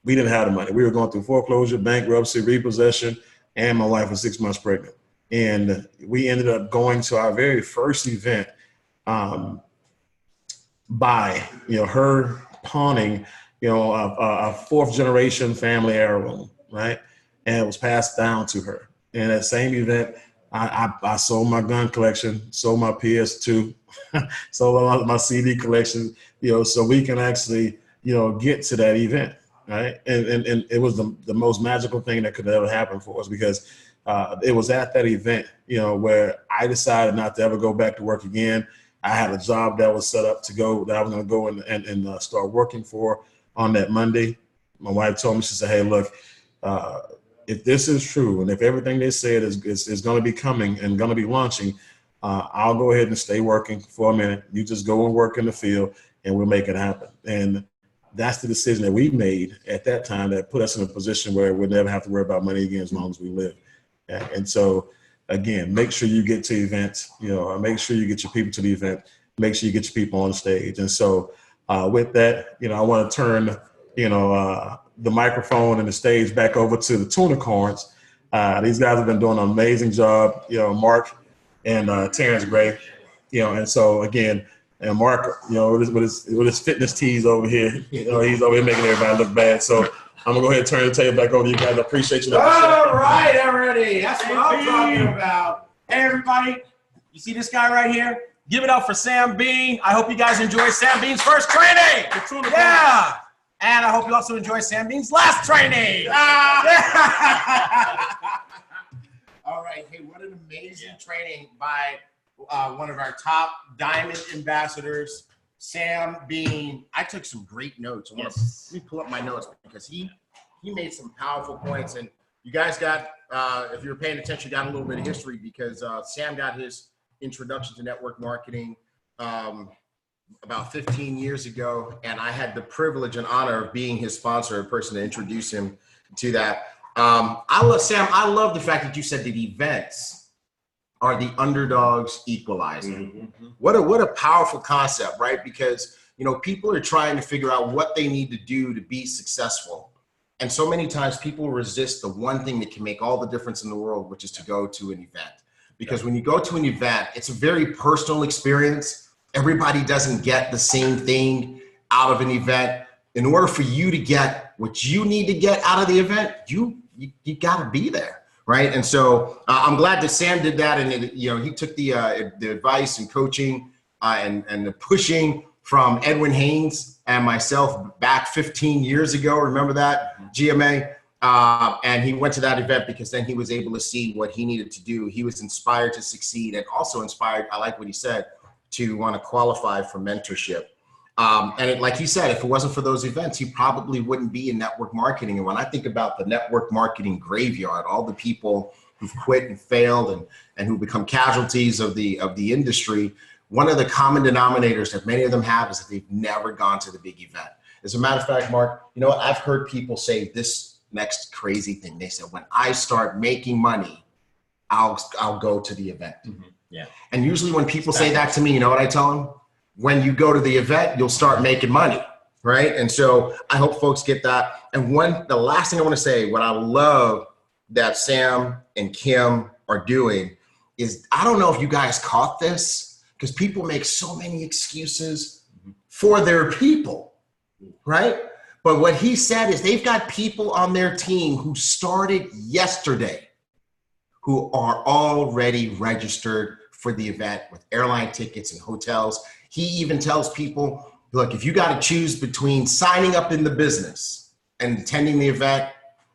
we didn't have the money. We were going through foreclosure, bankruptcy, repossession, and my wife was 6 months pregnant. And we ended up going to our very first event by, her pawning, a fourth generation family heirloom, right? And it was passed down to her. And at the same event, I sold my gun collection, sold my PS2, sold my CD collection, so we can actually, get to that event, right? And it was the most magical thing that could ever happen for us, because it was at that event, where I decided not to ever go back to work again. I had a job that was set up that I was going to go and start working for on that Monday. My wife told me, she said, hey, look, if this is true, and if everything they said is going to be coming and going to be launching, I'll go ahead and stay working for a minute. You just go and work in the field and we'll make it happen. And that's the decision that we made at that time that put us in a position where we'll never have to worry about money again as long as we live. And so, again, make sure you get to events, make sure you get your people to the event, make sure you get your people on stage. And so with that, I want to turn, the microphone and the stage back over to the Tunicorns. These guys have been doing an amazing job, Mark and Terrence Gray, and so again, and Mark, with his fitness tees over here, he's over here making everybody look bad. So I'm gonna go ahead and turn the table back over to you guys. I appreciate you. All right, everybody. That's what I'm talking about. Hey, everybody. You see this guy right here? Give it up for Sam Bean. I hope you guys enjoyed Sam Bean's first training. Yeah. And I hope you also enjoy Sam Bean's last training. All right. Hey, what an amazing training by one of our top diamond ambassadors, Sam Bean. I took some great notes. Let me pull up my notes because he made some powerful points. And you guys got, if you were paying attention, got a little bit of history because Sam got his introduction to network marketing about 15 years ago, and I had the privilege and honor of being his sponsor, a person to introduce him to that. Sam, I love the fact that you said that events are the underdog's equalizer. Mm-hmm. What a powerful concept, right? Because, people are trying to figure out what they need to do to be successful. And so many times people resist the one thing that can make all the difference in the world, which is to go to an event. because when you go to an event, it's a very personal experience. Everybody doesn't get the same thing out of an event. In order for you to get what you need to get out of the event, you got to be there, right? And so I'm glad that Sam did that, and he took the advice and coaching and the pushing from Edwin Haynes and myself back 15 years ago. Remember that, GMA? And he went to that event because then he was able to see what he needed to do. He was inspired to succeed, and also inspired, I like what he said, to want to qualify for mentorship. Like he said, if it wasn't for those events, he probably wouldn't be in network marketing. And when I think about the network marketing graveyard, all the people who've quit and failed and who become casualties of the industry, one of the common denominators that many of them have is that they've never gone to the big event. As a matter of fact, Mark, you know what? I've heard people say this next crazy thing. They said, when I start making money, I'll go to the event. Mm-hmm. Yeah. And usually when people say that to me, you know what I tell them? When you go to the event, you'll start making money, right? And so I hope folks get that. And the last thing I want to say, what I love that Sam and Kim are doing is, I don't know if you guys caught this, because people make so many excuses for their people, right? But what he said is they've got people on their team who started yesterday who are already registered for the event with airline tickets and hotels. He even tells people, look, if you got to choose between signing up in the business and attending the event,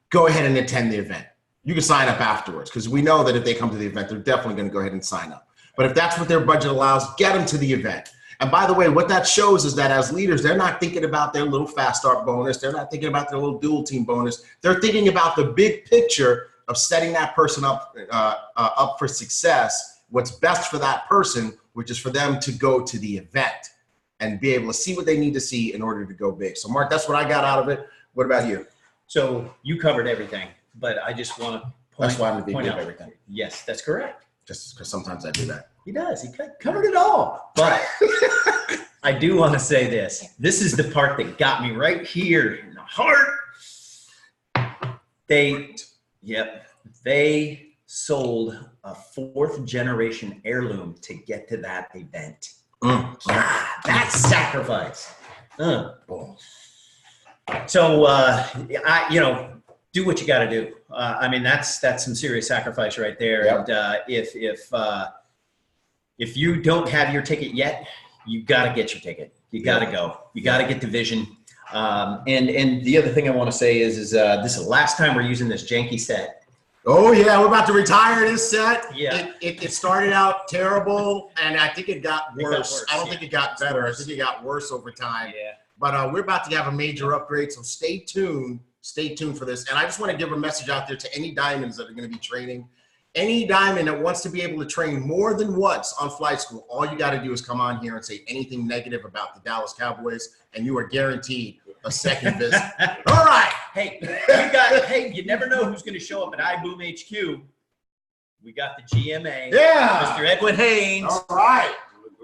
go ahead and attend the event. You can sign up afterwards, because we know that if they come to the event, they're definitely going to go ahead and sign up. But if that's what their budget allows, get them to the event. And by the way, what that shows is that as leaders, they're not thinking about their little fast start bonus. They're not thinking about their little dual team bonus. They're thinking about the big picture of setting that person up for success, what's best for that person, which is for them to go to the event and be able to see what they need to see in order to go big. So Mark, that's what I got out of it. What about you? So you covered everything, but I just want to That's why I'm the big point of out everything. Yes, that's correct. Just because sometimes I do that. He does. He covered it all. But I do want to say this. This is the part that got me right here in the heart. They sold a 4th generation heirloom to get to that event. That's sacrifice. So, do what you got to do. I mean, that's some serious sacrifice right there. Yep. And if you don't have your ticket yet, you got to get your ticket. You got to go. You got to get the vision. And the other thing I want to say is this is the last time we're using this janky set. Oh yeah, we're about to retire this set. Yeah. It started out terrible, and I think it got worse. I don't think it got better. I think it got worse over time. Yeah. But we're about to have a major upgrade, so stay tuned. Stay tuned for this. And I just want to give a message out there to any diamonds that are going to be training. Any diamond that wants to be able to train more than once on flight school, all you got to do is come on here and say anything negative about the Dallas Cowboys, and you are guaranteed a second visit. All right. Hey, you never know who's going to show up at iBoom HQ. We got the GMA. Yeah. Mr. Edwin Haynes. All right.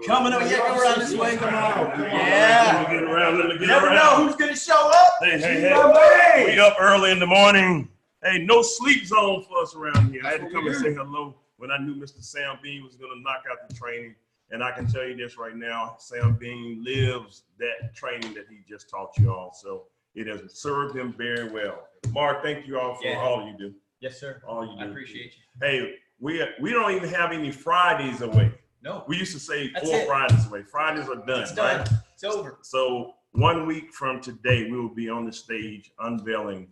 Coming up. Yeah, go around this way. Come on. Yeah. You never know who's going to show up. Hey. We up early in the morning. Hey, no sleep zone for us around here. I had to come and say hello when I knew Mr. Sam Bean was going to knock out the training. And I can tell you this right now, Sam Bean lives that training that he just taught you all. So it has served him very well. Mark, thank you all for all you do. Yes, sir. All you do. I appreciate you. Hey, we don't even have any Fridays away. No. We used to say That's 4 it. Fridays away. Fridays are done. It's done. Right? It's over. So 1 week from today, we will be on the stage unveiling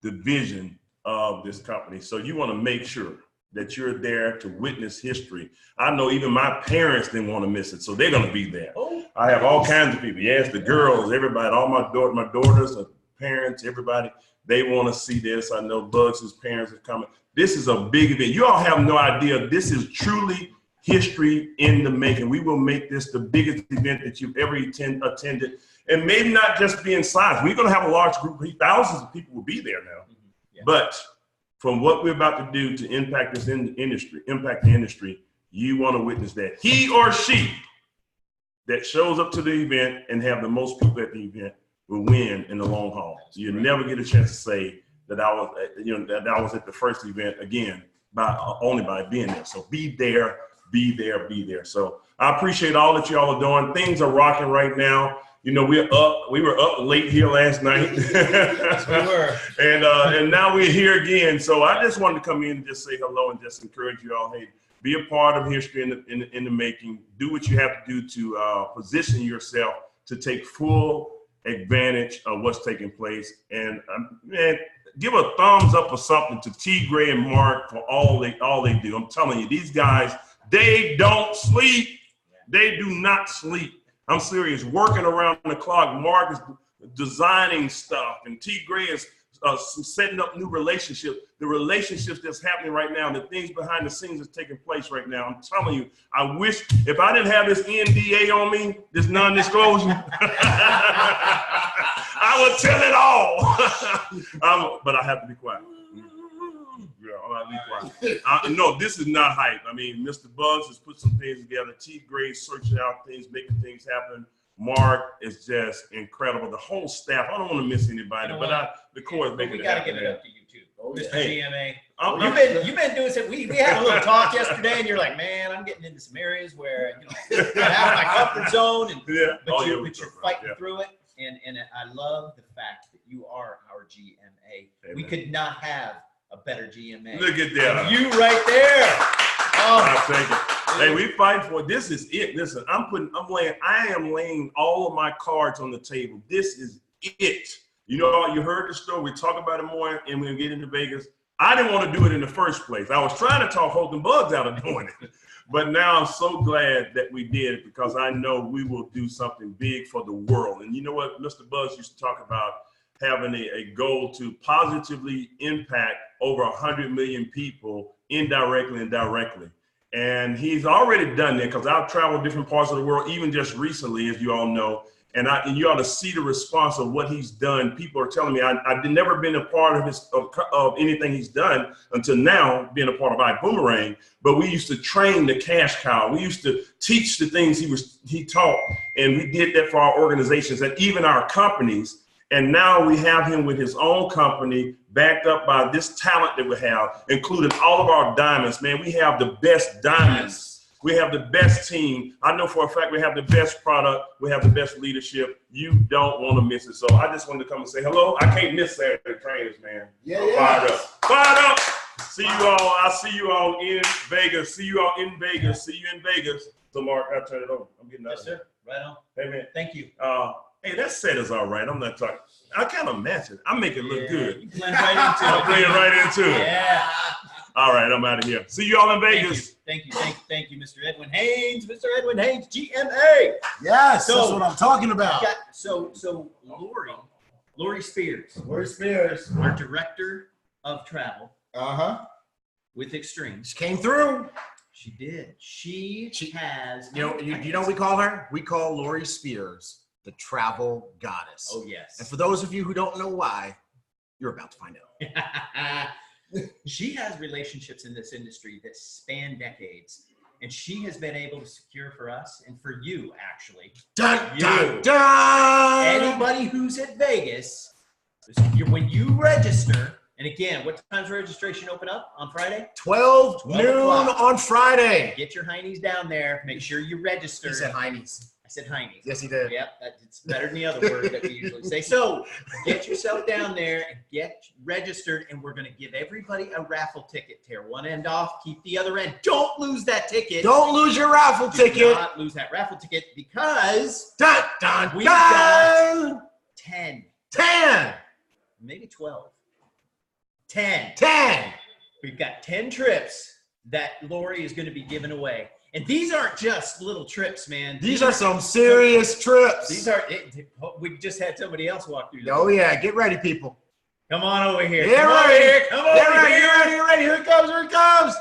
the vision of this company. So you want to make sure that you're there to witness history. I know even my parents didn't want to miss it, so they're going to be there. Oh. I have all kinds of people. Yes, the girls, everybody, all my daughters, parents, everybody, they want to see this. I know Buggs' parents are coming. This is a big event. You all have no idea. This is truly history in the making. We will make this the biggest event that you've ever attended. And maybe not just be in size. We're going to have a large group. Thousands of people will be there now. Yeah. But from what we're about to do to impact this impact the industry, you want to witness that. He or she that shows up to the event and have the most people at the event will win in the long haul. So you'll never get a chance to say that I was at the first event again. only by being there. So be there, be there, be there. So I appreciate all that y'all are doing. Things are rocking right now. You know, we were up late here last night. Yes, we were. And now we're here again. So I just wanted to come in and just say hello and just encourage you all. Hey, be a part of history in the making. Do what you have to do to position yourself to take full advantage of what's taking place. And man, give a thumbs up or something to T. Gray and Mark for all they do. I'm telling you, these guys, they don't sleep. They do not sleep. I'm serious. Working around the clock. Mark is designing stuff, and T. Gray is setting up new relationships. The relationships that's happening right now, the things behind the scenes that's taking place right now. I'm telling you, I wish if I didn't have this NDA on me, this non-disclosure, I would tell it all. But I have to be quiet. Yeah, I'll be quiet. No, this is not hype. I mean, Mr. Buggs has put some things together. T. Gray searching out things, making things happen. Mark is just incredible. The whole staff. I don't want to miss anybody, but the core is making it happen. We got to give it up to you too, Mr. Hey, GMA. You've been doing it. We had a little talk yesterday, and you're like, man, I'm getting into some areas where I'm out of my comfort zone, and but you're fighting through it. And I love the fact that you are our GMA. Amen. We could not have a better GMA. Look at that. You right there. Oh, I'll take it. Hey, we fight for it. This is it. Listen, I am laying all of my cards on the table. This is it. You know, you heard the story. We talk about it more, and we'll get into Vegas. I didn't want to do it in the first place. I was trying to talk Holton Buggs out of doing it. But now I'm so glad that we did it, because I know we will do something big for the world. And you know what? Mr. Buggs used to talk about having a goal to positively impact over 100 million people indirectly and directly. And he's already done that, because I've traveled different parts of the world, even just recently, as you all know. And you ought to see the response of what he's done. People are telling me I've never been a part of anything he's done until now, being a part of ibüümerang. But we used to train the cash cow. We used to teach the things he taught, and we did that for our organizations and even our companies. And now we have him with his own company, backed up by this talent that we have, including all of our diamonds. Man, we have the best diamonds. We have the best team. I know for a fact we have the best product. We have the best leadership. You don't want to miss it. So I just wanted to come and say hello. I can't miss Saturday trainers, man. Yeah, Fired up. Fired up. See you all. I'll see you all in Vegas. See you all in Vegas. See you in Vegas. So, Mark, I'll turn it over. I'm getting out of here. Right on. Hey, man. Thank you. Hey, that set is all right. I'm not talking. I kind of match it. I make it look good. You blend right into it. I'll blend right into it. Yeah. All right, I'm out of here. See you all in Vegas. Thank you, Mr. Edwin Haynes. Mr. Edwin Haynes, GMA. Yes, that's what I'm talking about. So Lori Spears. Lori Spears, our director of travel. With Extreme. She came through. She did. She has. You know what we call her? We call Lori Spears the travel goddess. Oh, yes. And for those of you who don't know why, you're about to find out. She has relationships in this industry that span decades, and she has been able to secure for us and for you, actually. Dun, dun, dun! Anybody who's at Vegas, when you register, and again, what time's registration open up on Friday? 12 noon on Friday. Get your heinies down there. Make sure you register. He said heinies. I said heinies. Yes, he did. Yep, it's better than the other word that we usually say. So get yourself down there and get registered, and we're going to give everybody a raffle ticket. Tear one end off, keep the other end. Don't lose that ticket. Don't lose your raffle ticket. Do not lose that raffle ticket, because we've got 10, maybe 12. 10. We've got 10 trips that Lori is going to be giving away. And these aren't just little trips, man. These are some serious trips. These are. We just had somebody else walk through. Oh, yeah. Get ready, people. Come on over here. Get ready. Come over here. Get ready. Here it comes. Here it comes.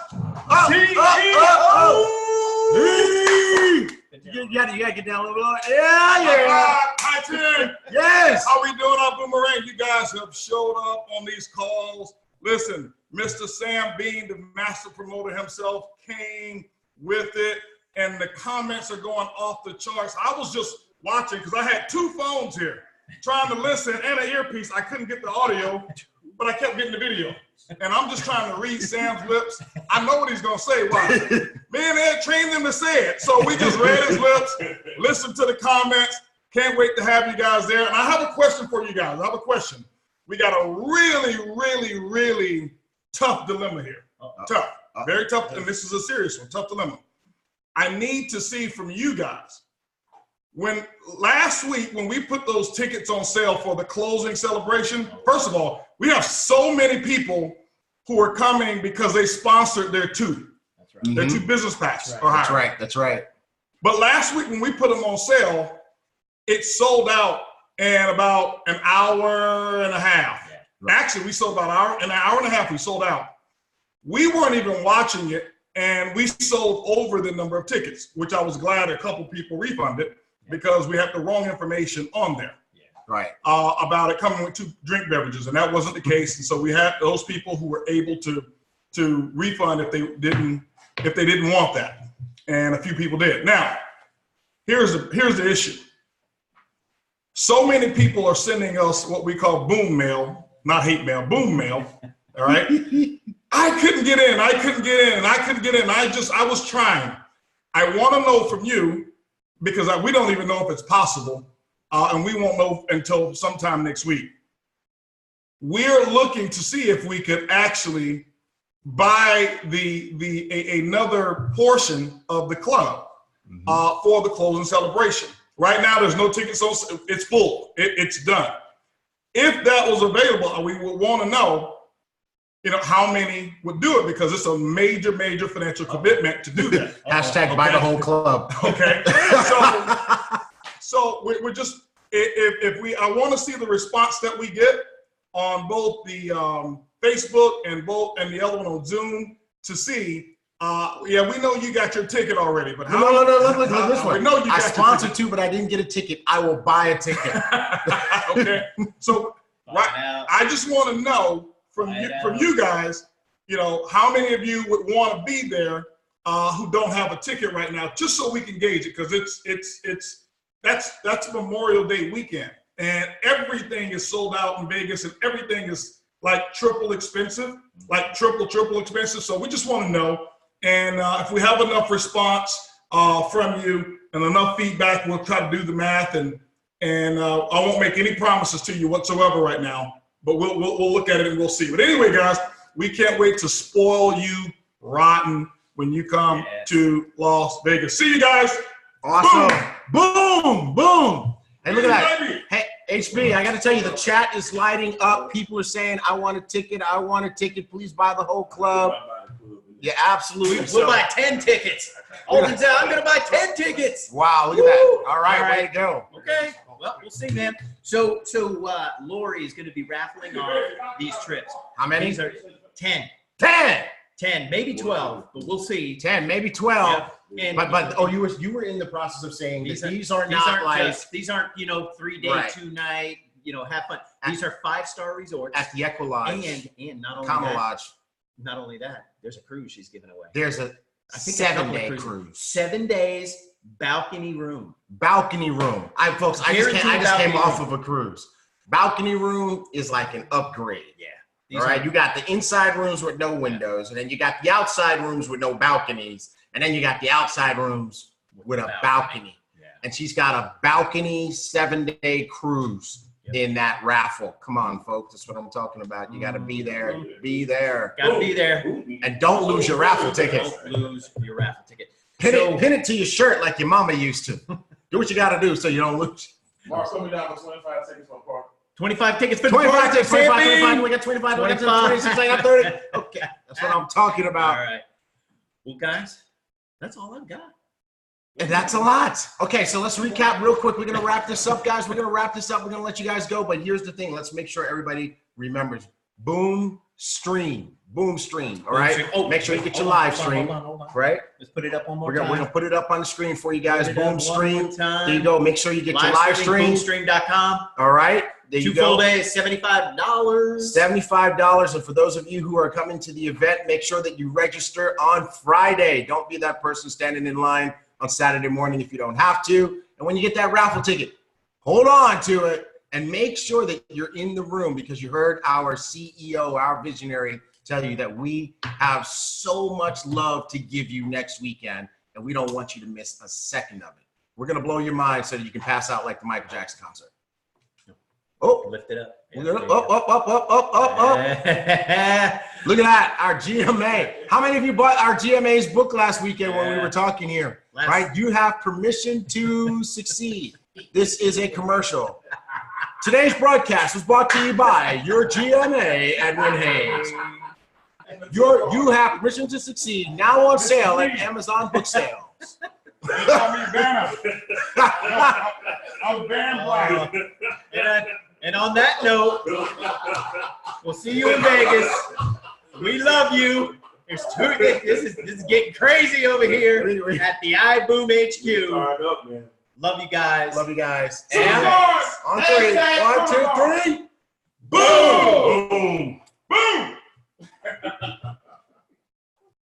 You got to get down a little bit. Yeah. Hi, Tim. Yes. How we doing on Boomerang? You guys have showed up on these calls. Listen, Mr. Sam Bean, the master promoter himself, came with it, and the comments are going off the charts. I was just watching because I had two phones here trying to listen and an earpiece. I couldn't get the audio. but I kept getting the video. And I'm just trying to read Sam's lips. I know what he's going to say. Why? Me and Ed trained him to say it. So we just read his lips, listened to the comments. Can't wait to have you guys there. And I have a question for you guys. I have a question. We got a really, really, really tough dilemma here. Tough. Very tough. And this is a serious one. Tough dilemma. I need to see from you guys. When last week, when we put those tickets on sale for the closing celebration, first of all, we have so many people who are coming because they sponsored their two. That's right. Their two business packs. That's right. That's right. But last week when we put them on sale, it sold out in about an hour and a half. Yeah. Right. Actually, we sold about an hour and a half. We sold out. We weren't even watching it, and we sold over the number of tickets, which I was glad a couple people refunded because we had the wrong information on there. Right. About it coming with 2 drink beverages, and that wasn't the case. And so we had those people who were able to refund if they didn't want that, and a few people did. Now, here's the issue. So many people are sending us what we call boom mail, not hate mail, boom mail. All right. I couldn't get in. I couldn't get in, and I couldn't get in. I was trying. I want to know from you because we don't even know if it's possible. And we won't know until sometime next week. We're looking to see if we could actually buy another portion of the club for the closing celebration. Right now, there's no tickets, so it's full. It's done. If that was available, we would want to know, how many would do it because it's a major, major financial commitment to do that. Hashtag buy the whole club. Okay. So we're just, I want to see the response that we get on both the Facebook and the other one on Zoom to see. We know you got your ticket already, but how? No. Look this way. No, I sponsored 2, but I didn't get a ticket. I will buy a ticket. Okay. So I just want to know from you guys, how many of you would want to be there who don't have a ticket right now, just so we can gauge it, because that's Memorial Day weekend, and everything is sold out in Vegas, and everything is like triple expensive. So we just want to know, and if we have enough response from you and enough feedback, we'll try to do the math, and I won't make any promises to you whatsoever right now, but we'll look at it and we'll see. But anyway, guys, we can't wait to spoil you rotten when you come to Las Vegas. See you guys. Awesome. Boom, boom. Hey, look at that. Baby. Hey, HB, I got to tell you, the chat is lighting up. People are saying, I want a ticket. I want a ticket. Please buy the whole club. Yeah, absolutely. We'll buy 10 tickets. I'm going to buy 10 tickets. Wow, look at that. All right, way to go. Okay. Well, we'll see, man. So Lori is going to be raffling off these trips. How many? These are 10. 10, maybe 12, but we'll see. 10, maybe 12. Yeah. But you were in the process of saying these aren't 3-day, Right. 2-night, have fun. These are 5-star resorts at the Equilodge and not only Comma that, Lodge. not only that, there's a cruise she's giving away. There's a I think 7-day cruise. 7 days, balcony room. Balcony room. Folks, I just came off of a cruise. Balcony room is like an upgrade. Yeah. All right, you got the inside rooms with no windows, and then you got the outside rooms with no balconies, and then you got the outside rooms with a balcony. Yeah. And she's got a balcony 7-day cruise in that raffle. Come on, folks, that's what I'm talking about. You got to be there. Be there. Got to be there. And don't lose your raffle ticket. Don't lose your raffle ticket. Pin it to your shirt like your mama used to. Do what you got to do so you don't lose. Mark, put me down for 25 tickets for the park. 25 tickets for 25 tickets. 25. Sammy. We got 25. We got 26. I got 30. Okay, that's what I'm talking about. All right. Well, guys, that's all I've got. And that's a lot. Okay, so let's recap real quick. We're going to wrap this up, guys. We're going to wrap this up. We're going to let you guys go. But here's the thing. Let's make sure everybody remembers. Boom stream. Boom stream. All right? Oh, make sure you get your live stream. Hold on. Right? Let's put it up one more We're time. going to put it up on the screen for you guys. Put it up Boom one stream. more time. There you go. Make sure you get your live stream. Boomstream.com. All right? There you 2 go. full days, $75. $75. And for those of you who are coming to the event, make sure that you register on Friday. Don't be that person standing in line on Saturday morning if you don't have to. And when you get that raffle ticket, hold on to it And make sure that you're in the room because you heard our CEO, our visionary, tell you that we have so much love to give you next weekend, and we don't want you to miss a second of it. We're going to blow your mind so that you can pass out like the Michael Jackson concert. Oh, Lift it up. Up. Look at that, our GMA. How many of you bought our GMA's book last weekend when we were talking here? Right? You have permission to succeed. This is a commercial. Today's broadcast was brought to you by your GMA, Edwin Hayes. You have permission to succeed, now on sale at Amazon book sales. They call me Banner. I'm Van Black. And on that note, we'll see you in Vegas. We love you. This is getting crazy over here at the iBoom HQ. Love you guys. Love you guys. And on 3. 1, 2, 3.